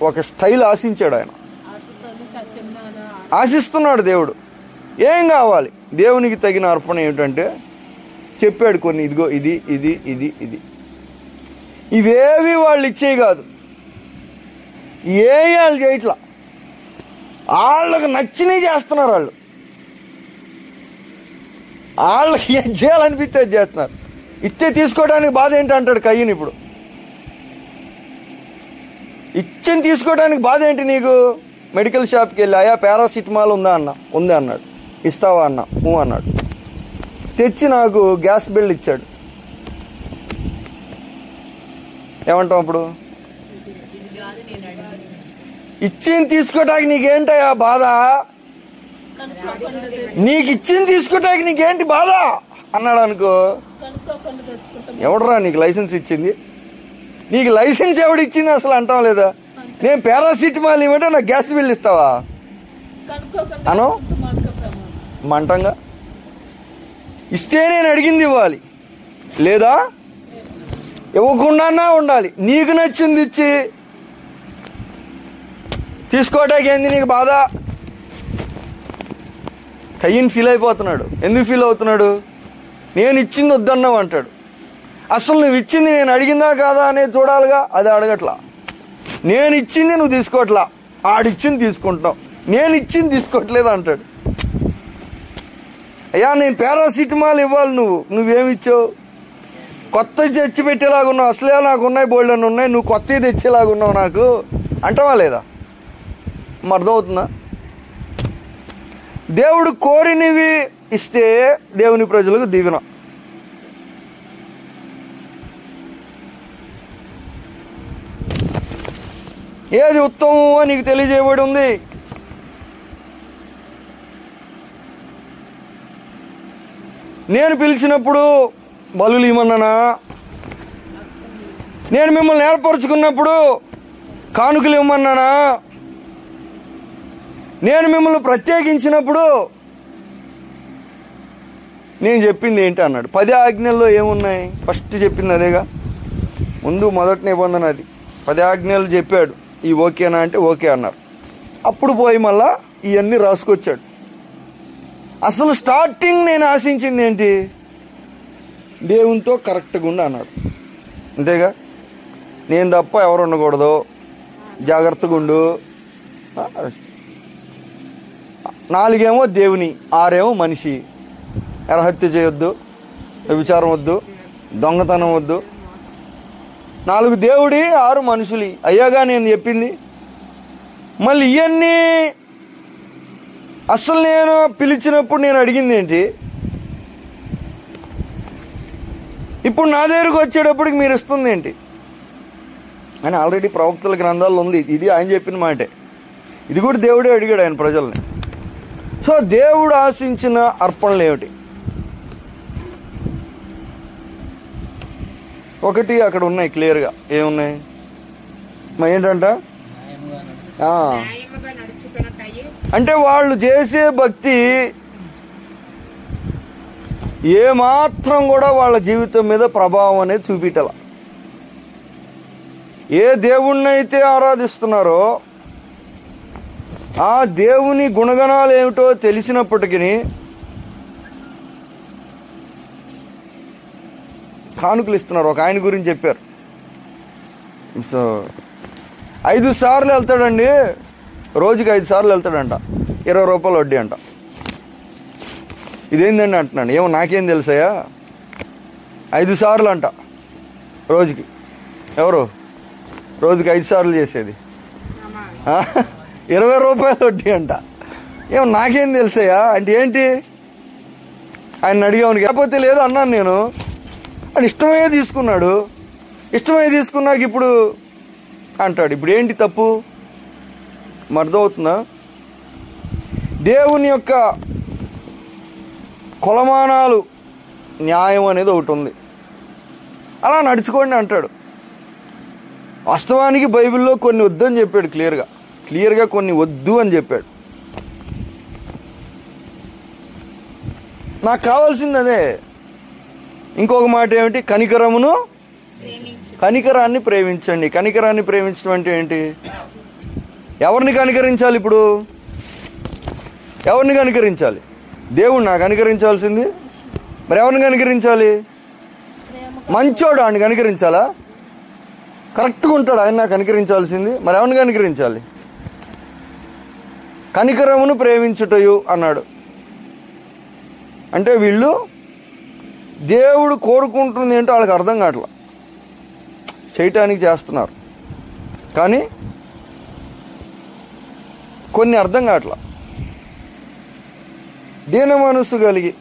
ఒక స్టైల్ ఆశించాడు. ఆయన ఆశిస్తున్నాడు దేవుడు. ఏం కావాలి? దేవునికి తగిన అర్పణ ఏమిటంటే చెప్పాడు కొన్ని, ఇదిగో ఇది ఇది ఇది ఇది. ఇవేవి వాళ్ళు ఇచ్చేవి కాదు, వాళ్ళు చేయట్లా. వాళ్ళకి నచ్చినవి చేస్తున్నారు. వాళ్ళకి ఏం చేయాలనిపిస్తే అది చేస్తున్నారు. ఇచ్చే తీసుకోవడానికి బాధ ఏంటి అంటాడు కయ్యను. ఇప్పుడు ఇచ్చని తీసుకోవడానికి బాధ ఏంటి నీకు? మెడికల్ షాప్కి వెళ్ళి, అయ్యా పారాసిటమాల్ ఉంది అన్నాడు. ఇస్తావా అన్నా? అన్నాడు. తెచ్చి నాకు గ్యాస్ బిల్ ఇచ్చాడు. ఏమంటాం అప్పుడు? ఇచ్చింది తీసుకోవటానికి నీకేంటయ్యా బాధ? నీకు ఇచ్చింది తీసుకోవటానికి నీకేంటి బాధ అన్నాడు అనుకో, ఎవడరా నీకు లైసెన్స్ ఇచ్చింది? నీకు లైసెన్స్ ఎవడు ఇచ్చింది అసలు అంటాం లేదా? నేను పారాసిటమాల్ ఇవ్వమంటే నాకు గ్యాస్ బిల్ ఇస్తావా అను? మంటంగా. ఇస్తే నేను అడిగింది ఇవ్వాలి, లేదా ఇవ్వకుండా ఉండాలి. నీకు నచ్చింది ఇచ్చి తీసుకోవటానికి ఏంది నీకు బాధ? కయ్యను ఫీల్ అయిపోతున్నాడు. ఎందుకు ఫీల్ అవుతున్నాడు? నేను ఇచ్చింది వద్దన్నావు అంటాడు. అసలు నువ్వు ఇచ్చింది నేను అడిగిందా కాదా అనేది చూడాలిగా, అది అడగట్లా. నేను ఇచ్చింది నువ్వు తీసుకోవట్లా, ఆడిచ్చింది తీసుకుంటావు, నేను ఇచ్చింది తీసుకోవట్లేదు అంటాడు. అయ్యా నేను పారాసిటమాల్ ఇవ్వాలి, నువ్వేమిచ్చావు? కొత్తది తెచ్చి పెట్టేలాగున్నావు, అసలే నాకు ఉన్నాయి బోల్డెన్ ఉన్నాయి, నువ్వు కొత్తది తెచ్చేలాగున్నావు నాకు అంటావా లేదా? అర్థమవుతుందా? దేవుడు కోరినవి ఇస్తే దేవుని ప్రజలకు దీవెన. ఏది ఉత్తమమో నీకు తెలియజేయబడి ఉంది. నేను పిలిచినప్పుడు బలులు ఇవ్వమన్నానా? నేను మిమ్మల్ని ఏర్పరచుకున్నప్పుడు కానుకలు ఇవ్వమన్నానా? నేను మిమ్మల్ని ప్రత్యేకించినప్పుడు నేను చెప్పింది ఏంటి అన్నాడు. 10 ఆజ్ఞల్లో ఏమున్నాయి? ఫస్ట్ చెప్పింది అదేగా, ముందు మొదటి నిబంధన అది. 10 ఆజ్ఞలు చెప్పాడు. ఈ ఓకేనా అంటే ఓకే అన్నారు. అప్పుడు పోయి మళ్ళా ఇవన్నీ రాసుకొచ్చాడు. అసలు స్టార్టింగ్ నేను ఆశించింది ఏంటి? దేవునితో కరెక్ట్గా ఉండి అన్నాడు. అంతేగా, నేను తప్ప ఎవరు ఉండకూడదు, జాగ్రత్తగా ఉండు. 4 ఏమో దేవుని, 6 ఏమో మనిషి. హత్య చేయొద్దు, వ్యభిచారం వద్దు, దొంగతనం వద్దు. 4 దేవుడి, 6 మనుషులి. అయ్యాగా నేను చెప్పింది. మళ్ళీ ఇవన్నీ అసలు నేను పిలిచినప్పుడు నేను అడిగింది ఏంటి? ఇప్పుడు నా దగ్గరకు వచ్చేటప్పటికి మీరు ఇస్తుంది ఏంటి అని ఆల్రెడీ ప్రవక్తల గ్రంథాల్లో ఉంది. ఇది ఆయన చెప్పిన మాటే. ఇది కూడా దేవుడే అడిగాడు ఆయన ప్రజల్ని. సో దేవుడు ఆశించిన అర్పణలు ఏమిటి? ఒకటి అక్కడ ఉన్నాయి క్లియర్గా. ఏమున్నాయి? ఏంటంట అంటే వాళ్ళు చేసే భక్తి ఏమాత్రం కూడా వాళ్ళ జీవితం మీద ప్రభావం అనేది చూపిటల. ఏ దేవుణ్ణి అయితే ఆరాధిస్తున్నారో ఆ దేవుని గుణగణాలు ఏమిటో తెలిసినప్పటికీ కానుకలు ఇస్తున్నారు. ఒక ఆయన గురించి చెప్పారు. సో 5 సార్లు వెళ్తాడండి, రోజుకి 5 సార్లు వెళ్తాడంట, 20 రూపాయలు వడ్డీ అంట. ఇదేందండి అంటున్నాను. ఏమో నాకేం తెలుసాయా? 5 సార్లు అంట రోజుకి. ఎవరు రోజుకి 5 సార్లు చేసేది? 20 రూపాయలు వడ్డీ అంట. ఏమో నాకేం తెలుసాయా అంటే ఏంటి? ఆయన అడిగాను. కాకపోతే లేదు అన్నాను నేను. అని ఇష్టమే తీసుకున్నాడు. ఇష్టమే తీసుకున్నాక ఇప్పుడు అంటాడు. ఇప్పుడు ఏంటి తప్పు? అర్థమవుతుందా? దేవుని యొక్క కొలమానాలు, న్యాయం అనేది ఒకటి ఉంది. అలా నడుచుకోండి అంటాడు. వాస్తవానికి బైబిల్లో కొన్ని వద్దు అని చెప్పాడు. క్లియర్గా కొన్ని వద్దు అని చెప్పాడు. నాకు కావాల్సింది అదే. ఇంకొక మాట ఏమిటి? కనికరాన్ని ప్రేమించండి. కనికరాన్ని ప్రేమించడం అంటే ఏంటి? ఎవరిని కనికరించాలి? ఇప్పుడు ఎవరిని కనికరించాలి? దేవుడు నాకు కనికరించాల్సింది. మరి ఎవరిని కనికరించాలి? మంచోడు ఆయన కనికరించాలా? కరెక్ట్గా ఉంటాడు ఆయన నాకు కనికరించాల్సింది. మరి ఎవరిని కనికరించాలి? కనికరమును ప్రేమించుటయు అన్నాడు. అంటే వీళ్ళు దేవుడు కోరుకుంటుంది ఏంటో వాళ్ళకి అర్థం కావట్లా. చేయటానికి చేస్తున్నారు కానీ కొన్ని అర్థం కావట్లా. దీన మనస్సు కలిగి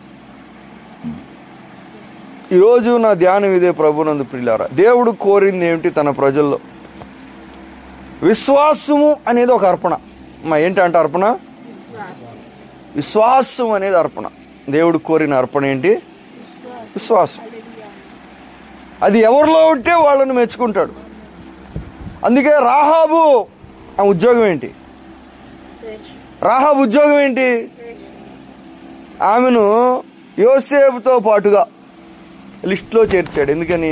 ఈరోజు నా ధ్యానం ఇదే. ప్రభునందు ప్రియులారా, దేవుడు కోరింది ఏమిటి తన ప్రజల్లో? విశ్వాసము అనేది ఒక అర్పణ. ఏంటంటే అర్పణ, విశ్వాసం అనేది అర్పణ. దేవుడు కోరిన అర్పణ ఏంటి? విశ్వాసం. అది ఎవరిలో ఉంటే వాళ్ళని మెచ్చుకుంటాడు. అందుకే రాహాబు ఉద్యోగం ఏంటి? రాహాబు ఉద్యోగం ఏంటి? ఆమెను యోసేపుతో పాటుగా లిస్టులో చేర్చాడు. ఎందుకని?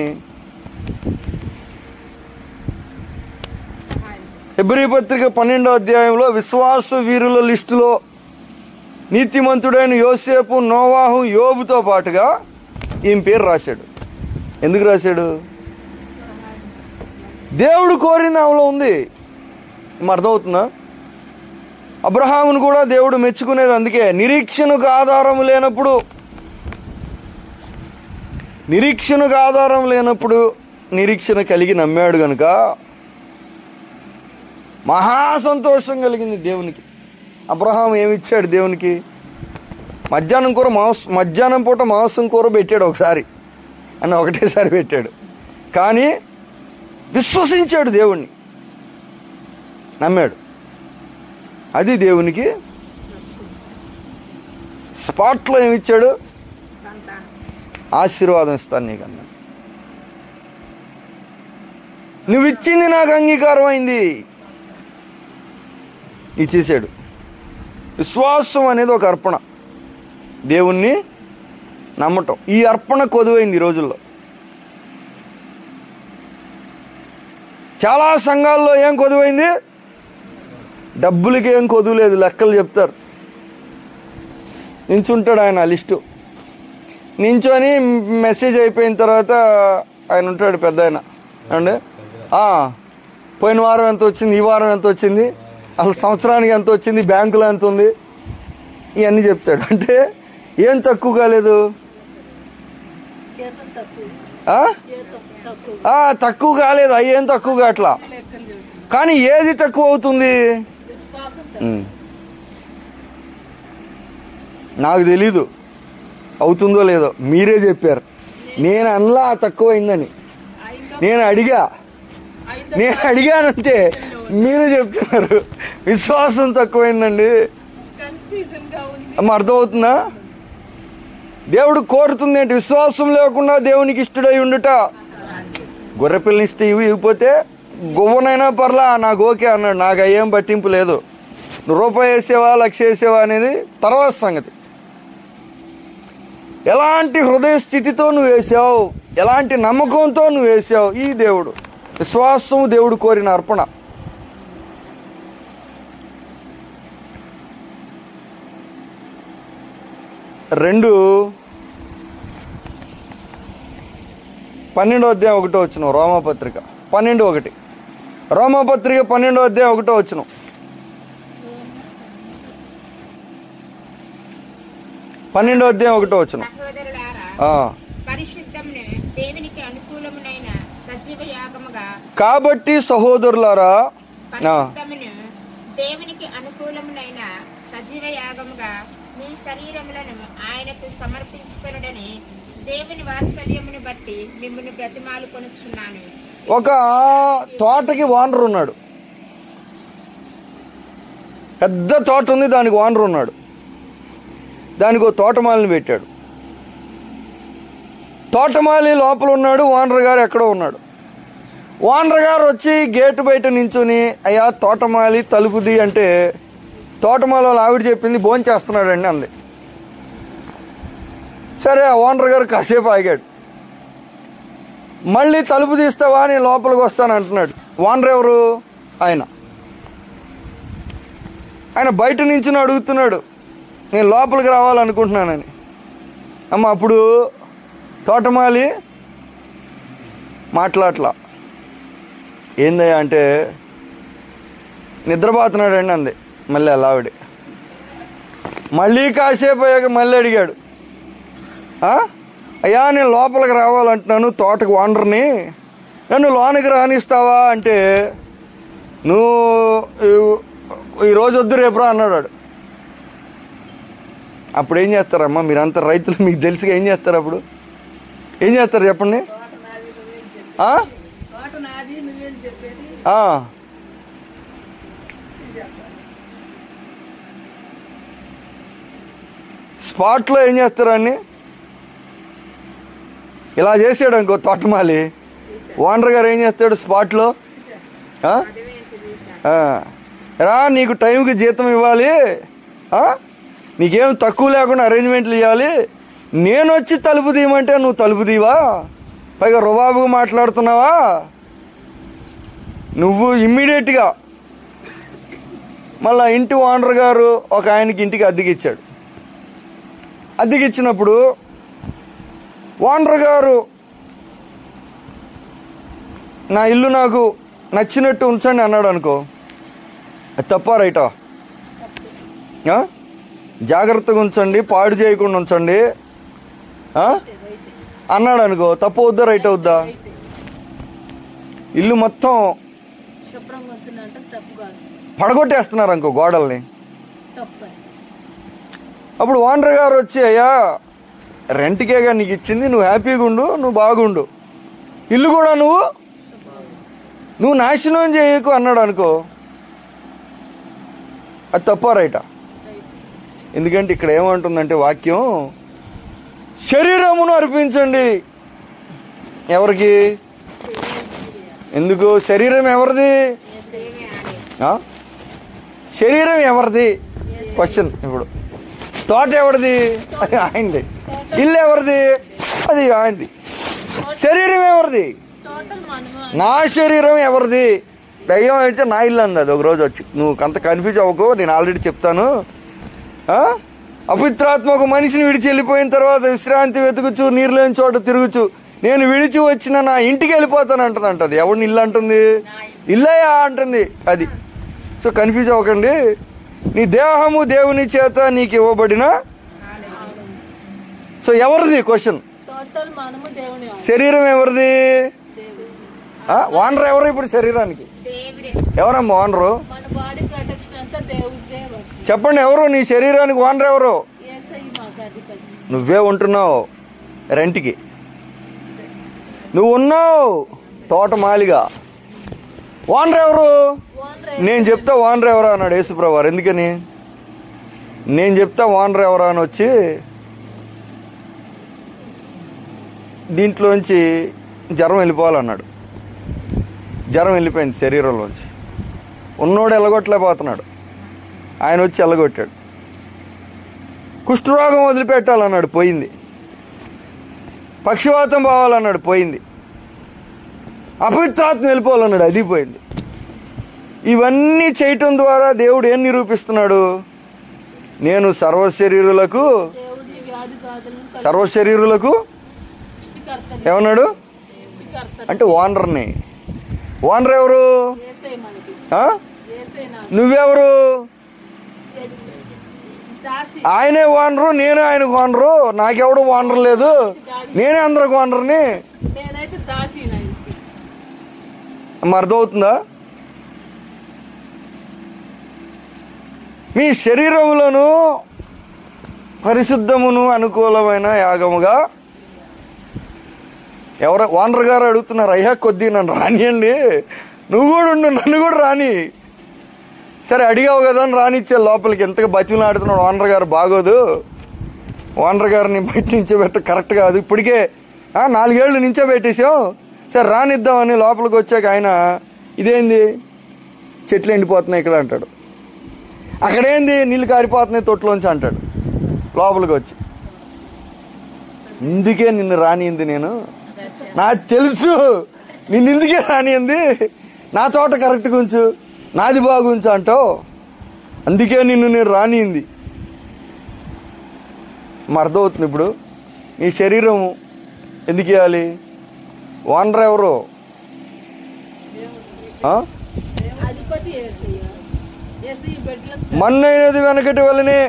హెబ్రీ పత్రిక 12వ అధ్యాయంలో విశ్వాస వీరుల లిస్టులో నీతిమంతుడైన యోసేపు, నోవాహు, యోబుతో పాటుగా ఈమె పేరు రాశాడు. ఎందుకు రాశాడు? దేవుడు కోరింది ఆమెలో ఉంది. అర్థమవుతుందా? అబ్రహామును కూడా దేవుడు మెచ్చుకునేది అందుకే. నిరీక్షణకు ఆధారం లేనప్పుడు నిరీక్షణ కలిగి నమ్మాడు గనుక మహా సంతోషం కలిగింది దేవునికి. అబ్రహాం ఏమిచ్చాడు దేవునికి? మధ్యాహ్నం పూట మాంసం కూర పెట్టాడు ఒకసారి, ఒకటేసారి పెట్టాడు. కానీ విశ్వసించాడు, దేవుణ్ణి నమ్మాడు. అది దేవునికి. స్పాట్లో ఏమిచ్చాడు? ఆశీర్వాదం ఇస్తాను నీకన్నా. నువ్వు ఇచ్చింది నాకు అంగీకారం అయింది. ఇచ్చేసాడు. విశ్వాసం అనేది ఒక అర్పణ, దేవుణ్ణి నమ్మటం. ఈ అర్పణ కొదువైంది ఈ రోజుల్లో. చాలా సంఘాల్లో ఏం కొదువైంది? డబ్బులకి ఏం కొదువు లేదు. లెక్కలు చెప్తారు. నించుంటాడు ఆయన లిస్టు. నించొని మెసేజ్ అయిపోయిన తర్వాత ఆయన ఉంటాడు, పెద్ద ఆయన. అండి పోయిన వారం ఎంత వచ్చింది, ఈ వారం ఎంత వచ్చింది, అసలు సంవత్సరానికి ఎంత వచ్చింది, బ్యాంకులో ఎంత ఉంది, ఇవన్నీ చెప్తాడు. అంటే ఏం తక్కువ కాలేదు, తక్కువ కాలేదు. అవి ఏం తక్కువ కావట్లా. కానీ ఏది తక్కువ అవుతుంది? నాకు తెలీదు అవుతుందో లేదో, మీరే చెప్పారు. నేను అనలా తక్కువ అయిందని. నేను అడిగానంటే మీరు చెప్తున్నారు విశ్వాసం తక్కువైందండి. అర్థమవుతుందా? దేవుడు కోరుతుంది ఏంటి? విశ్వాసం లేకుండా దేవునికి ఇష్టడై ఉండుట. గొర్రెపిల్లనిస్తే ఇవ్వకపోతే గువ్వనైనా పర్లా, నాకు ఓకే అన్నాడు. నాకు అయ్యేం పట్టింపు లేదు. నువ్వు రూపాయి వేసేవా, లక్ష వేసేవా అనేది తర్వాత సంగతి. ఎలాంటి హృదయ స్థితితో నువ్వు వేసావు, ఎలాంటి నమ్మకంతో నువ్వు వేసావు, ఈ దేవుడు. విశ్వాసం దేవుడు కోరిన అర్పణ. రెండు 12వ అధ్యాయం 1వ వచనం. రోమాపత్రిక 12:1. రోమాపత్రిక 12వ అధ్యాయం 1వ వచనం. కాబట్టి సహోదరులారా, దేవునికి అనుకూలమునైన సజీవ యాగముగా మీ శరీరములను ఆయనకు సమర్పించుకొనుడని దేవుని వాత్సల్యమును బట్టి మిమ్మల్ని బ్రతిమాలు కొనుచున్నాను. ఒక తోటకి ఓనర్ ఉన్నాడు. పెద్ద తోట ఉంది, దానికి ఓనర్ ఉన్నాడు. దానికి ఒక తోటమాలిని పెట్టాడు. తోటమాలి లోపల ఉన్నాడు, ఓనర్ గారు ఎక్కడో ఉన్నాడు. ఓనర్ గారు వచ్చి గేటు బయట నించుని, అయ్యా తోటమాలి తలుపుది అంటే, తోటమాలి వాళ్ళు ఆవిడ చెప్పింది భోంచేస్తున్నాడండి అంది. సరే, ఆ ఓనర్ గారు కాసేపు ఆగాడు. మళ్ళీ తలుపు తీస్తావా, నేను లోపలికి వస్తాను అంటున్నాడు. ఓనర్ ఎవరు? ఆయన బయట నించుని అడుగుతున్నాడు, నేను లోపలికి రావాలనుకుంటున్నానని. అప్పుడు తోటమాలి మాట్లాడలా. ఏందయ్యా అంటే, నిద్రపోతున్నాడండి అంది. మళ్ళీ అలా ఆవిడ మళ్ళీ కాసేపు అయ్యాక మళ్ళీ అడిగాడు, అయ్యా నేను లోపలికి రావాలంటున్నాను, తోటకు ఓనర్ని, నన్ను లోనికి రానిస్తావా అంటే, నువ్వు ఈరోజు వద్దు రేపు రా అన్నాడు. అప్పుడు ఏం చేస్తారమ్మా మీరంతా రైతులు, మీకు తెలిసిగా ఏం చేస్తారు? అప్పుడు ఏం చేస్తారు చెప్పండి? స్పాట్లో ఏం చేస్తారు అన్ని? ఇలా చేసాడు ఇంకో తోటమాలి. ఓనర్ గారు ఏం చేస్తాడు స్పాట్లో? రా, నీకు టైంకి జీతం ఇవ్వాలి, నీకేం తక్కువ లేకుండా అరేంజ్మెంట్లు చేయాలి. నేను వచ్చి తలుపు తీయమంటే నువ్వు తలుపు తీవా? పైగా రుబాబుగా మాట్లాడుతున్నావా? నువ్వు ఇమ్మీడియట్గా మళ్ళా ఇంటి ఓనర్ గారు ఒక ఆయనకి ఇంటికి అద్దెకిచ్చాడు. అద్దెకిచ్చినప్పుడు ఓనర్ గారు నా ఇల్లు నాకు నచ్చినట్టు ఉంచండి అన్నాడు అనుకో, అది తప్పా రైటా? జాగ్రత్తగా ఉంచండి, పాడు చేయకుండా ఉంచండి అన్నాడు అనుకో, తప్పు అవుద్దా రైట్ అవుద్దా? ఇల్లు మొత్తం పడగొట్టేస్తున్నారు అనుకో గోడల్ని. అప్పుడు ఓనర్ గారు వచ్చి, అయ్యా రెంట్కేగా నీకు ఇచ్చింది, నువ్వు హ్యాపీగా ఉండు, నువ్వు బాగుండు, ఇల్లు కూడా నువ్వు నాశనం చేయకు అన్నాడు అనుకో, అది తప్ప రైటా? ఎందుకంటే ఇక్కడ ఏమంటుందంటే వాక్యం, శరీరమును అర్పించండి. ఎవరికి? ఎందుకు? శరీరం ఎవరిది? శరీరం ఎవరిది? క్వశ్చన్. ఇప్పుడు తోట ఎవరిది? అది ఆయనది. ఇల్లు ఎవరిది? అది ఆయనది. శరీరం ఎవరిది? నా శరీరం ఎవరిది? దయ్యం అయితే నా ఇల్లు అంది. అది ఒకరోజు వచ్చి, నువ్వు అంత కన్ఫ్యూజ్ అవ్వకు, నేను ఆల్రెడీ చెప్తాను. అపవిత్రాత్మ ఒక మనిషిని విడిచి వెళ్ళిపోయిన తర్వాత విశ్రాంతి వెతుకుచు నీరు లేని చోట తిరుగుచు నేను విడిచి వచ్చిన నా ఇంటికి వెళ్ళిపోతాను అంటుంది. అది ఎవరిని ఇల్లు అంటుంది? ఇల్లయ్యా అంటుంది. అది. సో కన్ఫ్యూజ్ అవ్వకండి. నీ దేహము దేవుని చేత నీకు ఇవ్వబడిన. సో ఎవరిది? క్వశ్చన్. శరీరం ఎవరిది? ఓనర్ ఎవరు ఇప్పుడు శరీరానికి? ఎవరమ్మా ఓనరు? చెప్పండి, ఎవరు నీ శరీరానికి ఓనర్ ఎవరు? నువ్వే ఉంటున్నావు రెంట్కి, నువ్వు ఉన్నావు తోటమాలిగా. ఓనర్ ఎవరు? నేను చెప్తా ఓనర్ ఎవరా అన్నాడు యేసుప్రభు. ఎందుకని? నేను చెప్తా ఓనర్ ఎవరా అని వచ్చి దీంట్లోంచి జ్వరం వెళ్ళిపోవాలన్నాడు. జ్వరం వెళ్ళిపోయింది శరీరంలోంచి. ఉన్నోడు ఎల్లగొట్టలేకపోతున్నాడు, ఆయన వచ్చి ఎల్లగొట్టాడు. కుష్ఠరోగం వదిలిపెట్టాలన్నాడు, పోయింది. పక్షవాతం పోవాలన్నాడు, పోయింది. అపవిత్రాత్మ వెళ్ళిపోవాలన్నాడు, అది పోయింది. ఇవన్నీ చేయటం ద్వారా దేవుడు ఏం నిరూపిస్తున్నాడు? నేను సర్వశరీరులకు ఏమన్నాడు అంటే ఓనర్ని. ఓనర్ ఎవరు? నువ్వెవరు? ఆయనే ఓనరు, నేను ఆయనకు ఓనరు, నాకెవడు ఓనర్ లేదు, నేనే అందరికి ఓనర్ని. అర్థమవుతుందా? మీ శరీరములను పరిశుద్ధమును అనుకూలమైన యాగముగా ఎవరు? ఓనర్ గారు అడుగుతున్నారు, అయ్యా కొద్ది నన్ను రానియండి, నువ్వు కూడా ఉండు, నన్ను కూడా రాని. సరే అడిగావు కదా అని రానిచ్చే లోపలికి. ఎంతగా బతిమలాడుతున్నాడు ఓనర్ గారు. బాగోదు, ఓనర్ గారిని బయట నించోబెట్ట కరెక్ట్ కాదు. ఇప్పటికే 4 ఏళ్ళు నించోబెట్టేసాం, సరే రానిద్దామని లోపలికి వచ్చాక ఆయన, ఇదేంది చెట్లు ఎండిపోతున్నాయి ఇక్కడ అంటాడు. అక్కడేంది నీళ్ళు కారిపోతున్నాయి తొట్టులోంచి అంటాడు లోపలికి వచ్చి. ఇందుకే నిన్ను రానియింది నేను, నాకు తెలుసు నిన్ను ఇందుకే రానియింది, నా తోట కరెక్ట్గా ఉంచు, నాది బాగుంచు అంటావు, అందుకే నిన్ను నేను రానియింది. అర్థమవుతుంది ఇప్పుడు. నీ శరీరం ఎందుకు ఇవ్వాలి? ఓనర్ ఎవరు? మన్నైనది వెనకటి వల్లనే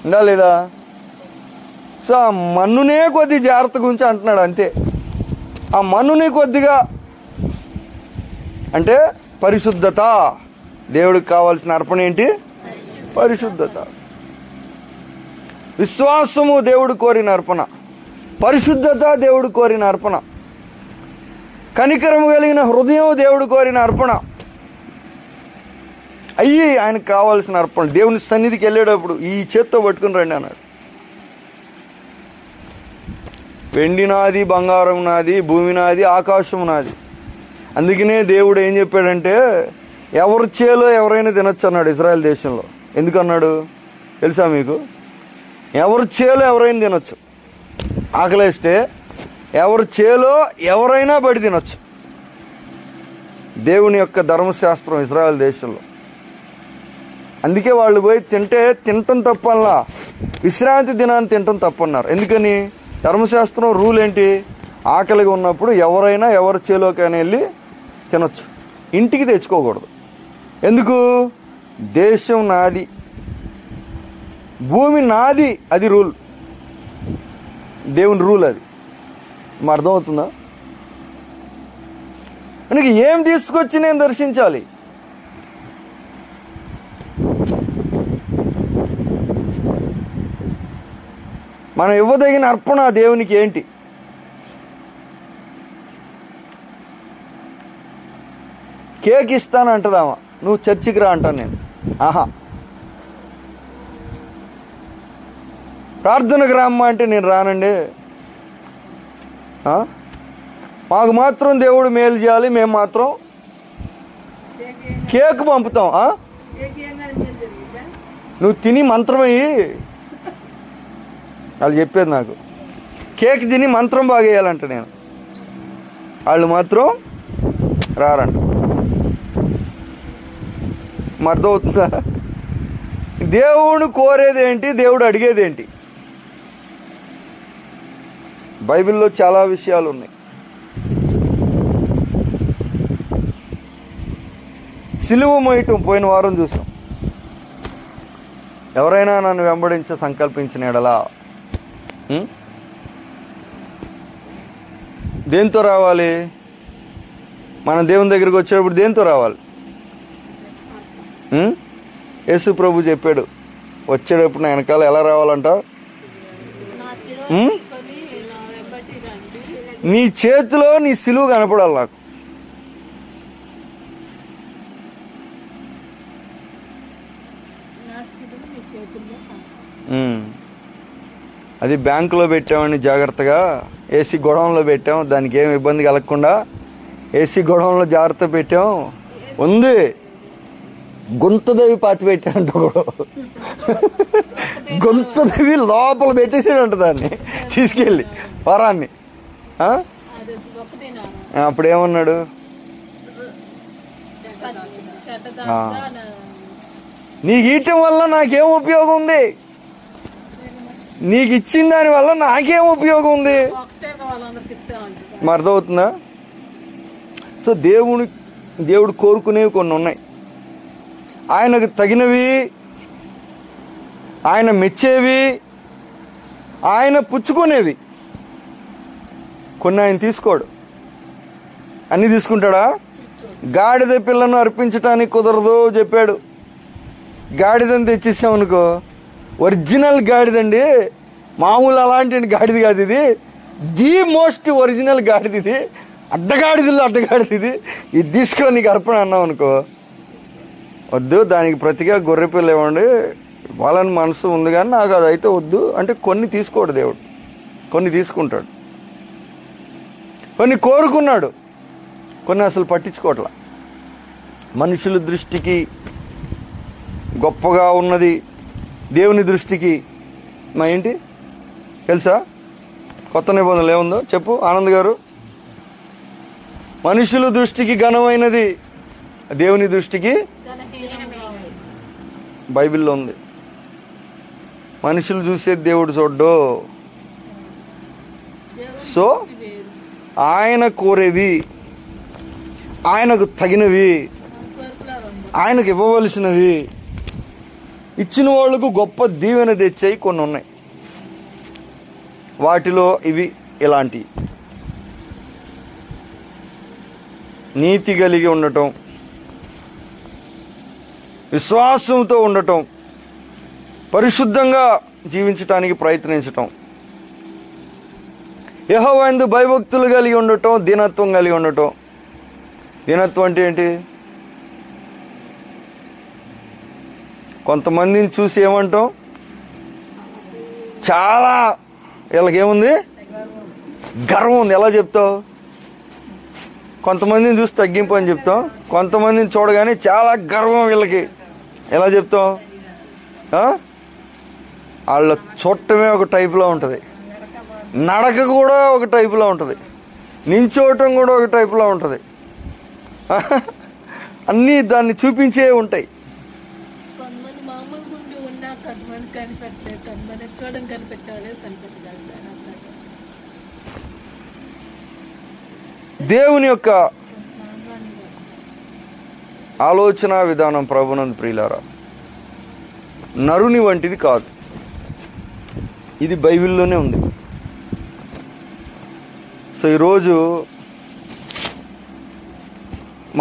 ఉందా లేదా? సో ఆ మన్నునే కొద్ది జాగ్రత్తగా ఉంచి అంటున్నాడు అంతే. ఆ మన్నుని కొద్దిగా అంటే పరిశుద్ధత. దేవుడికి కావాల్సిన అర్పణ ఏంటి? పరిశుద్ధత. విశ్వాసము దేవుడు కోరిన అర్పణ, పరిశుద్ధత దేవుడు కోరిన అర్పణ, కనికరము కలిగిన హృదయం దేవుడు కోరిన అర్పణ. అయ్యి ఆయనకు కావాల్సిన అర్పణ. దేవుని సన్నిధికి వెళ్ళేటప్పుడు ఈ చేత్తో పట్టుకుని రండి అన్నాడు. వెండి నాది, బంగారం నాది, భూమి నాది, ఆకాశం నాది. అందుకనే దేవుడు ఏం చెప్పాడంటే, ఎవరి చేలో ఎవరైనా తినొచ్చు అన్నాడు ఇజ్రాయెల్ దేశంలో. ఎందుకన్నాడు తెలుసా మీకు? ఎవరి చేలో ఎవరైనా తినొచ్చు, ఆకలేస్తే ఎవరి చేలో ఎవరైనా బడి తినొచ్చు. దేవుని యొక్క ధర్మశాస్త్రం ఇజ్రాయెల్ దేశంలో. అందుకే వాళ్ళు పోయి తినటం తప్పల్లా, విశ్రాంతి దినాన్ని తినటం తప్పన్నారు. ఎందుకని? ధర్మశాస్త్రం రూల్ ఏంటి? ఆకలిగా ఉన్నప్పుడు ఎవరైనా ఎవరి చేలోకైనా వెళ్ళి తినొచ్చు, ఇంటికి తెచ్చుకోకూడదు. ఎందుకు? దేశం నాది, భూమి నాది, అది రూల్, దేవుని రూల్ అది. మా అర్థమవుతుందా? అందుకే ఏం తీసుకొచ్చి నేను దర్శించాలి? మనం ఇవ్వదగిన అర్పణ దేవునికి ఏంటి? కేక్ ఇస్తాను అంటదామా, నువ్వు చర్చికి రా అంటాను నేను. ఆహా. ప్రార్థనకు రామ్మా అంటే నేను రానండి. మాకు మాత్రం దేవుడు మేలు చేయాలి, మేము మాత్రం కేక్ పంపుతాం. నువ్వు తిని మంత్రమయ్యి, వాళ్ళు చెప్పేది నాకు, కేక్ తిని మంత్రం బాగా వేయాలంట నేను, వాళ్ళు మాత్రం రారంట. అర్థమవుతుందా? దేవుడు కోరేదేంటి, దేవుడు అడిగేదేంటి? బైబిల్లో చాలా విషయాలు ఉన్నాయి. సిలువ మోయటం పోయిన వారం చూసాం. ఎవరైనా నన్ను వెంబడించ సంకల్పించిన ఎడలా దేంతో రావాలి? మనం దేవుని దగ్గరికి వచ్చేటప్పుడు దేంతో రావాలి? యేసు ప్రభు చెప్పాడు, వచ్చేటప్పుడు నా వెనకాల ఎలా రావాలంట? నీ చేతిలో నీ సిలువ కనపడాలి నాకు. అది బ్యాంకులో పెట్టామని జాగ్రత్తగా ఏసీ గొడవంలో పెట్టాం, దానికి ఏం ఇబ్బంది కలగకుండా ఏసీ గొడవంలో జాగ్రత్త పెట్టాం. ఉంది గుంతదేవి పాతి పెట్టాడంట కూడా, గుంతదేవి లోపల పెట్టేసాడంట దాన్ని తీసుకెళ్ళి వరాన్ని. అప్పుడేమన్నాడు? నీకు ఇవ్వటం వల్ల నాకేం ఉపయోగం ఉంది? నీకు ఇచ్చిన దాని వల్ల నాకేం ఉపయోగం ఉంది? అర్థమవుతుందా? సో దేవుడు కోరుకునేవి కొన్ని ఉన్నాయి, ఆయనకు తగినవి, ఆయన మెచ్చేవి, ఆయన పుచ్చుకునేవి. కొన్ని ఆయన తీసుకోడు, అన్ని తీసుకుంటాడా? గాడిద పిల్లను అర్పించటానికి కుదరదు చెప్పాడు. గాడిదని తెచ్చిస్తామనుకో, ఒరిజినల్ గాడిదండి, మామూలు అలాంటి గాడిద కాదు ఇది, ది మోస్ట్ ఒరిజినల్ గాడిద ఇది, అడ్డగాడిదల్లో అడ్డగాడిది ఇది, ఇది తీసుకొని నీకు అర్పణ అన్నావు అనుకో, వద్దు, దానికి ప్రతిగా గొర్రె పిల్ల ఇవ్వండి వాళ్ళని మనసు ఉంది కానీ నాకు అది అయితే వద్దు అంటే కొన్ని తీసుకోడు దేవుడు, కొన్ని తీసుకుంటాడు. కొన్ని కోరుకున్నాడు, కొన్ని అసలు పట్టించుకోవట్లా. మనుషుల దృష్టికి గొప్పగా ఉన్నది దేవుని దృష్టికి మా ఏంటి తెలుసా? కొత్త నిబంధనలు ఏముందో చెప్పు ఆనంద్ గారు. మనుషుల దృష్టికి ఘనమైనది దేవుని దృష్టికి బైబిల్లో ఉంది. మనుషులు చూసేది దేవుడు చూడ్డు. సో ఆయన కోరేవి, ఆయనకు తగినవి, ఆయనకు ఇవ్వవలసినవి, ఇచ్చిన వాళ్లకు గొప్ప దీవెన తెచ్చాయి కొన్ని ఉన్నాయి. వాటిలో ఇవి ఇలాంటివి: నీతి కలిగి ఉండటం, విశ్వాసంతో ఉండటం, పరిశుద్ధంగా జీవించటానికి ప్రయత్నించటం, యెహోవా యందు భయభక్తులు కలిగి ఉండటం, దీనత్వం కలిగి ఉండటం. దీనత్వం అంటే ఏంటి? కొంతమందిని చూసి ఏమంటాం? చాలా వీళ్ళకేముంది? గర్వం ఉంది. ఎలా చెప్తావు? కొంతమందిని చూసి తగ్గింపు అని చెప్తాం, కొంతమందిని చూడగానే చాలా గర్వం వీళ్ళకి ఎలా చెప్తాం? వాళ్ళ చూడటమే ఒక టైపులో ఉంటుంది, నడక కూడా ఒక టైపులో ఉంటుంది, నించోవటం కూడా ఒక టైపులో ఉంటుంది. అన్నీ దాన్ని చూపించే ఉంటాయి. దేవుని యొక్క ఆలోచన విధానం ప్రభునందు ప్రియులారా నరుని వంటిది కాదు. ఇది బైబిల్లోనే ఉంది. సో ఈరోజు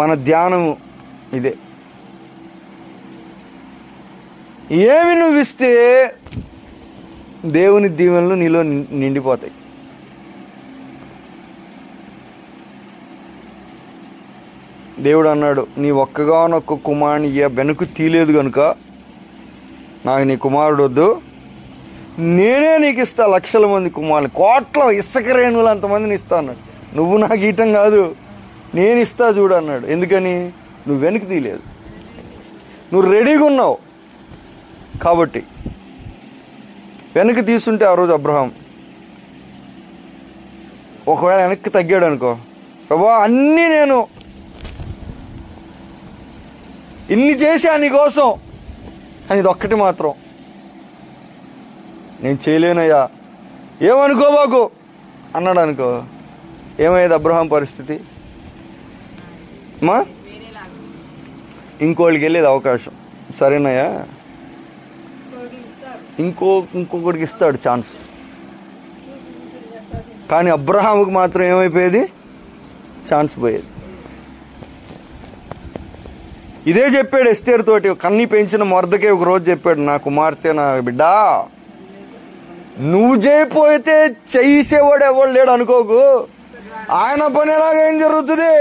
మన ధ్యానము ఇదే. ఏమి నువ్వు ఇస్తే దేవుని దీవెనలు నీలో నిండిపోతాయి. దేవుడు అన్నాడు, నీ ఒక్కగానొక్క కుమారుని వెనుక తీయలేదు కనుక నాకు నీ కుమారుడు వద్దు, నేనే నీకు ఇస్తా లక్షల మంది కుమారులు, కోట్ల ఇసుక రేణువులు అంతమందిని ఇస్తా అన్నాడు. నువ్వు నాకు ఇయటం కాదు, నేను ఇస్తా చూడు అన్నాడు. ఎందుకని? నువ్వు వెనక్కి తీయలేదు, నువ్వు రెడీగా ఉన్నావు కాబట్టి. వెనక్కి తీసుంటే ఆ రోజు అబ్రహాం ఒకవేళ వెనక్కి తగ్గాడు అనుకో, ప్రభా అన్నీ నేను ఇన్ని చేశా నీకోసం, అని ఇది ఒక్కటి మాత్రం నేను చేయలేనయ్యా, ఏమనుకోబాకు అన్నాడు అనుకో, ఏమయ్యేది అబ్రహాం పరిస్థితి? ఇంకోళ్ళకి వెళ్ళేది అవకాశం. సరేనయ్యా, ఇంకొకటికి ఇస్తాడు ఛాన్స్. కానీ అబ్రహాముకు మాత్రం ఏమైపోయేది? ఛాన్స్ పోయేది. ఇదే చెప్పాడు ఎస్తేరు తోటి. కన్నీ పెంచిన మొర్దకే ఒక రోజు చెప్పాడు, నా కుమార్తె నా బిడ్డా, నువ్వు చేయపోతే చేసేవాడు ఎవడు లేడు అనుకోకు, ఆయన పని ఎలాగ ఏం జరుగుతుంది.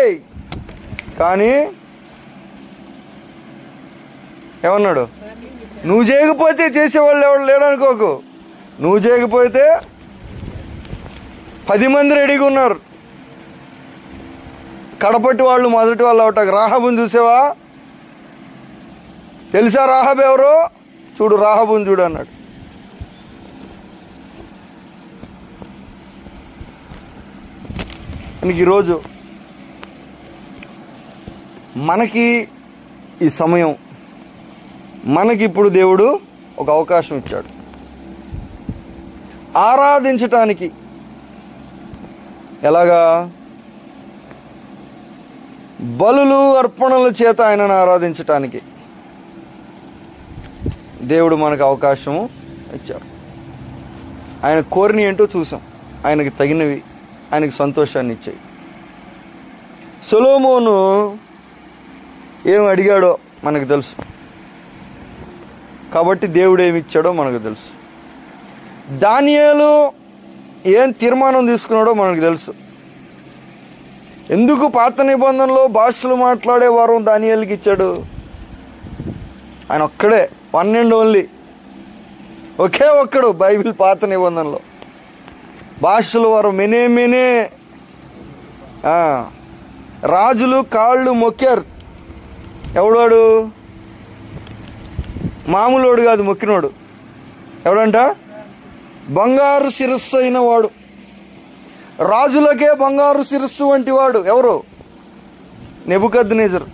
కానీ ఏమన్నాడు? నువ్వు చేయకపోతే చేసేవాళ్ళు ఎవడు లేడు అనుకోకు, నువ్వు చేయకపోతే 10 మంది రెడీగా ఉన్నారు. కడపట్టి వాళ్ళు మొదటి వాళ్ళు అవటాక. రాహాబుని చూసావా? తెలుసా రాహాబు ఎవరో? చూడు రాహాబుని చూడు అన్నాడు. ఈరోజు మనకి ఈ సమయం, మనకి ఇప్పుడు దేవుడు ఒక అవకాశం ఇచ్చాడు ఆరాధించటానికి. ఎలాగా? బలులు అర్పణల చేత ఆయనను ఆరాధించటానికి దేవుడు మనకు అవకాశం ఇచ్చాడు. ఆయన కోరిని ఏంటో చూసాం, ఆయనకి తగినవి, ఆయనకి సంతోషాన్ని ఇచ్చాయి. సొలొమోను ఏం అడిగాడో మనకు తెలుసు, కాబట్టి దేవుడు ఏమి ఇచ్చాడో మనకు తెలుసు. దానియేలు ఏం తీర్మానం తీసుకున్నాడో మనకు తెలుసు. ఎందుకు పాత నిబంధనలో భాషలు మాట్లాడే వారం దానియేలుకి ఇచ్చాడు? ఆయన ఒక్కడే, వన్ అండ్ ఓన్లీ, ఒకే ఒక్కడు బైబిల్ పాత నిబంధనలో భాషల వారు మెనే రాజులు కాళ్ళు మొక్కారు. ఎవడాడు? మామూలోడు కాదు, మొక్కినోడు. ఎవడంట? బంగారు శిరస్సు అయిన వాడు, రాజులకే బంగారు శిరస్సు వంటి వాడు. ఎవరు? నెబుకద్నెజరు.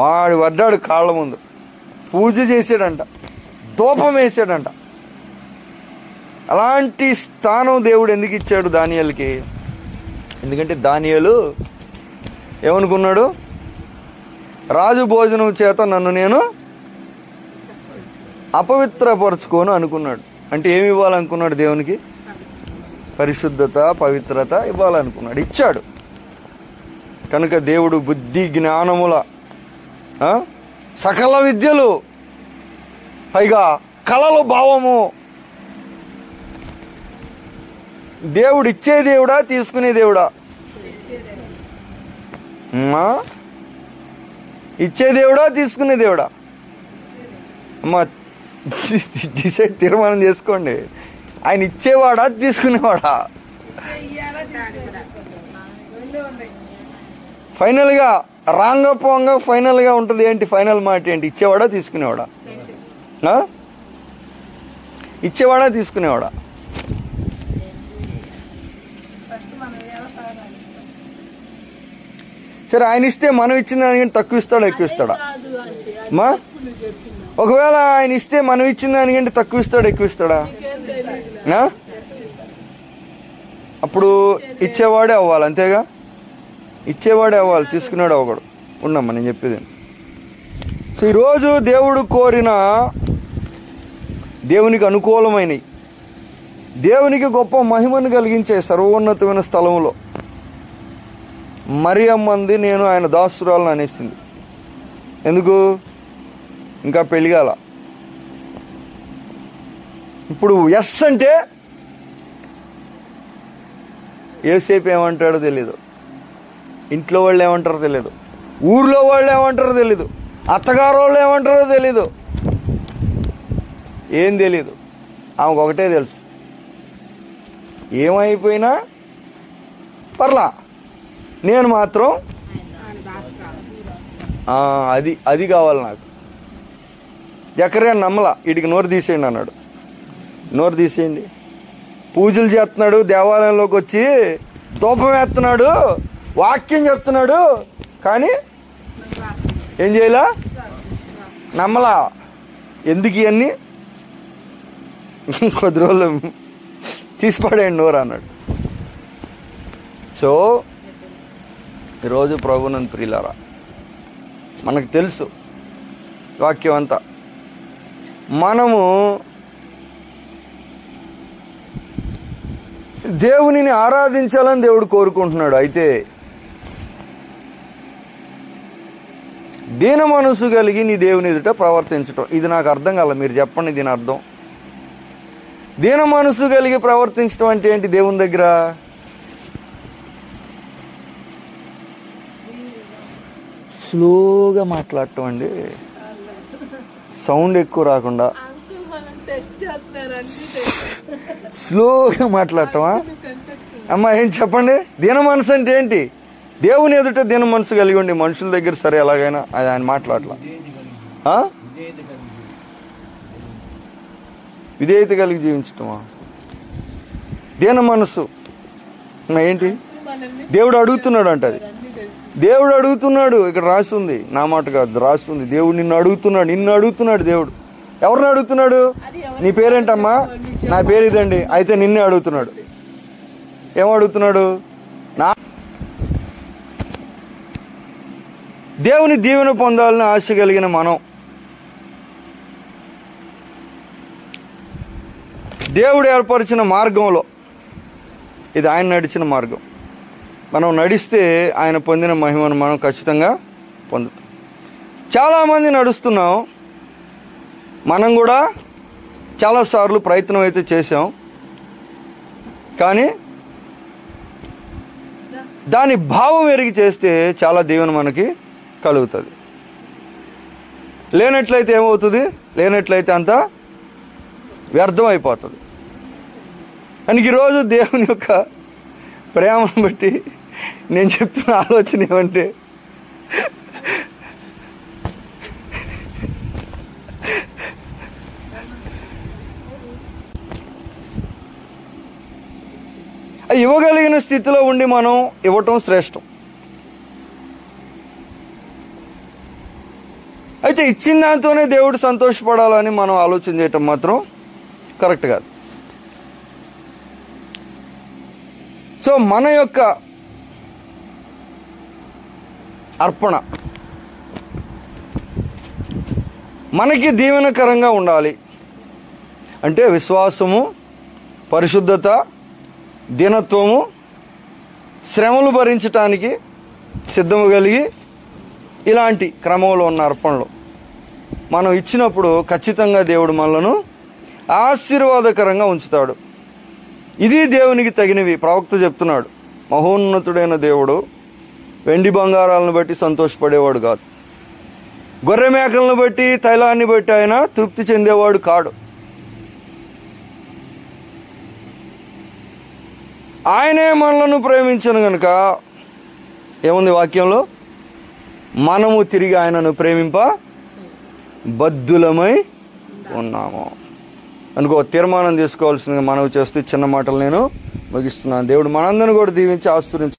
వాడు పడ్డాడు కాళ్ళ ముందు, పూజ చేసాడంట, ధూపం వేసాడంట. అలాంటి స్థానం దేవుడు ఎందుకు ఇచ్చాడు దానియేలుకి? ఎందుకంటే దానియేలు ఏమనుకున్నాడు? రాజు భోజనం చేత నన్ను నేను అపవిత్రపరచుకోను అనుకున్నాడు. అంటే ఏమి ఇవ్వాలనుకున్నాడు? దేవునికి పరిశుద్ధత, పవిత్రత ఇవ్వాలనుకున్నాడు, ఇచ్చాడు. కనుక దేవుడు బుద్ధి జ్ఞానముల సకల విద్యలు, పైగా కళలు, భావము. దేవుడు ఇచ్చే దేవుడా, తీసుకునే దేవుడా? ఇచ్చే దేవుడా, తీసుకునే దేవుడా? అమ్మా డిసైడ్, తీర్మానం చేసుకోండి. ఆయన ఇచ్చేవాడా, తీసుకునేవాడా? ఫైనల్గా రాంగ పోంగ ఫైనల్గా ఉంటుంది ఏంటి? ఫైనల్ మాట ఏంటి? ఇచ్చేవాడా తీసుకునేవాడా? ఇచ్చేవాడా తీసుకునేవాడా? సరే, ఆయన ఇస్తే మనం ఇచ్చిన దానికంటే తక్కువ ఇస్తాడా ఎక్కువ ఇస్తాడా? మా ఒకవేళ ఆయన ఇస్తే మనం ఇచ్చిన దానికంటే తక్కువ ఇస్తాడా ఎక్కువ ఇస్తాడా? అప్పుడు ఇచ్చేవాడే అవ్వాలి, అంతేగా? ఇచ్చేవాడే అవ్వాలి, తీసుకునేవాడు అవ్వకూడదు. ఉండమ్మా, నేను చెప్పేది. సో ఈరోజు దేవుడు కోరిన, దేవునికి అనుకూలమైనవి, దేవునికి గొప్ప మహిమను కలిగించే సర్వోన్నతమైన స్థలంలో మరియమ్మంది నేను ఆయన దాసురాలను అనేసింది. ఎందుకు? ఇంకా పెళ్ళిగాల. ఇప్పుడు ఎస్ అంటే ఏసేపు ఏమంటాడో తెలీదు, ఇంట్లో వాళ్ళు ఏమంటారో తెలీదు, ఊర్లో వాళ్ళు ఏమంటారో తెలీదు, అత్తగారు వాళ్ళు ఏమంటారో తెలీదు, ఏం తెలీదు. ఆమెకు ఒకటే తెలుసు, ఏమైపోయినా పర్లా, నేను మాత్రం అది కావాలి నాకు. జకర్యా నమ్మలా, వీడికి నోరు తీసేయండి అన్నాడు. నోరు తీసేయండి. పూజలు చేస్తున్నాడు, దేవాలయంలోకి వచ్చి తోపం వేస్తున్నాడు, వాక్యం చెప్తున్నాడు, కానీ ఏం చేయలా? నమ్మలా. ఎందుకు ఇవన్నీ? కొద్ది రోజులు తీసిపడేయండి నోరు అన్నాడు. సో ఈరోజు ప్రభునందు ప్రియులారా, మనకు తెలుసు వాక్యం అంతా. మనము దేవునిని ఆరాధించాలని దేవుడు కోరుకుంటున్నాడు. అయితే దీన మనసు కలిగి నీ దేవుని ఎదుట ప్రవర్తించటం, ఇది నాకు అర్థం కాల. మీరు చెప్పండి దీని అర్థం. దీన మనసు కలిగి ప్రవర్తించడం అంటే ఏంటి? దేవుని దగ్గర స్లోగా మాట్లాడటం అండి, సౌండ్ ఎక్కువ రాకుండా స్లోగా మాట్లాడటమా? అమ్మా ఏం చెప్పండి? దీన మనసు అంటే ఏంటి? దేవుని ఎదుట దీన మనసు కలిగి ఉండి మనుషుల దగ్గర సరే ఎలాగైనా అది ఆయన మాట్లాడలా. విధేయత కలిగి జీవించటమా? దీన మనసు ఏంటి? దేవుడు అడుగుతున్నాడు అంట. అది దేవుడు అడుగుతున్నాడు. ఇక్కడ రాస్తుంది, నా మాట కాదు, రాస్తుంది. దేవుడు నిన్ను అడుగుతున్నాడు. దేవుడు ఎవరిని అడుగుతున్నాడు? నీ పేరేంటమ్మా? నా పేరు ఇదండి. అయితే నిన్నే అడుగుతున్నాడు. ఏమడుగుతున్నాడు? దేవుని దీవెన పొందాలని ఆశ కలిగిన మనం, దేవుడు ఏర్పరిచిన మార్గంలో, ఇది ఆయన నడిచిన మార్గం, మనం నడిస్తే ఆయన పొందిన మహిమను మనం ఖచ్చితంగా పొందుతాం. చాలామంది నడుస్తున్నాం, మనం కూడా చాలాసార్లు ప్రయత్నం అయితే చేసాం, కానీ దాని భావం ఎరిగి చేస్తే చాలా దీవెన మనకి కలుగుతుంది. లేనట్లయితే ఏమవుతుంది? లేనట్లయితే అంతా వ్యర్థం అయిపోతుంది. అని ఈరోజు దేవుని యొక్క ప్రేమను బట్టి నేను చెప్తున్న ఆలోచన ఏమంటే, ఇవ్వగలిగిన స్థితిలో ఉండి మనం ఇవ్వటం శ్రేష్టం. అయితే ఇచ్చిన దాంతోనే దేవుడు సంతోషపడాలని మనం ఆలోచన చేయటం మాత్రం కరెక్ట్ కాదు. సో మన యొక్క అర్పణ మనకి దీవెనకరంగా ఉండాలి అంటే విశ్వాసము, పరిశుద్ధత, దీనత్వము, శ్రమలు భరించటానికి సిద్ధము కలిగి ఇలాంటి క్రమంలో ఉన్న అర్పణలు మనం ఇచ్చినప్పుడు ఖచ్చితంగా దేవుడు మనలను ఆశీర్వాదకరంగా ఉంచుతాడు. ఇది దేవునికి తగినవి. ప్రవక్త చెప్తున్నాడు, మహోన్నతుడైన దేవుడు వెండి బంగారాలను బట్టి సంతోషపడేవాడు కాదు, గొర్రె మేకలను బట్టి, తైలాన్ని బట్టి ఆయన తృప్తి చెందేవాడు కాడు. ఆయనే మనలను ప్రేమించను గనుక ఏముంది వాక్యంలో? మనము తిరిగి ఆయనను ప్రేమింప బద్ధులమై ఉన్నాము అనుకో. తీర్మానం తీసుకోవాల్సిందిగా మనవి చేస్తూ చిన్న మాటలు నేను ముగిస్తున్నాను. దేవుడు మనందరిని కూడా దీవించి ఆశీర్వదించు.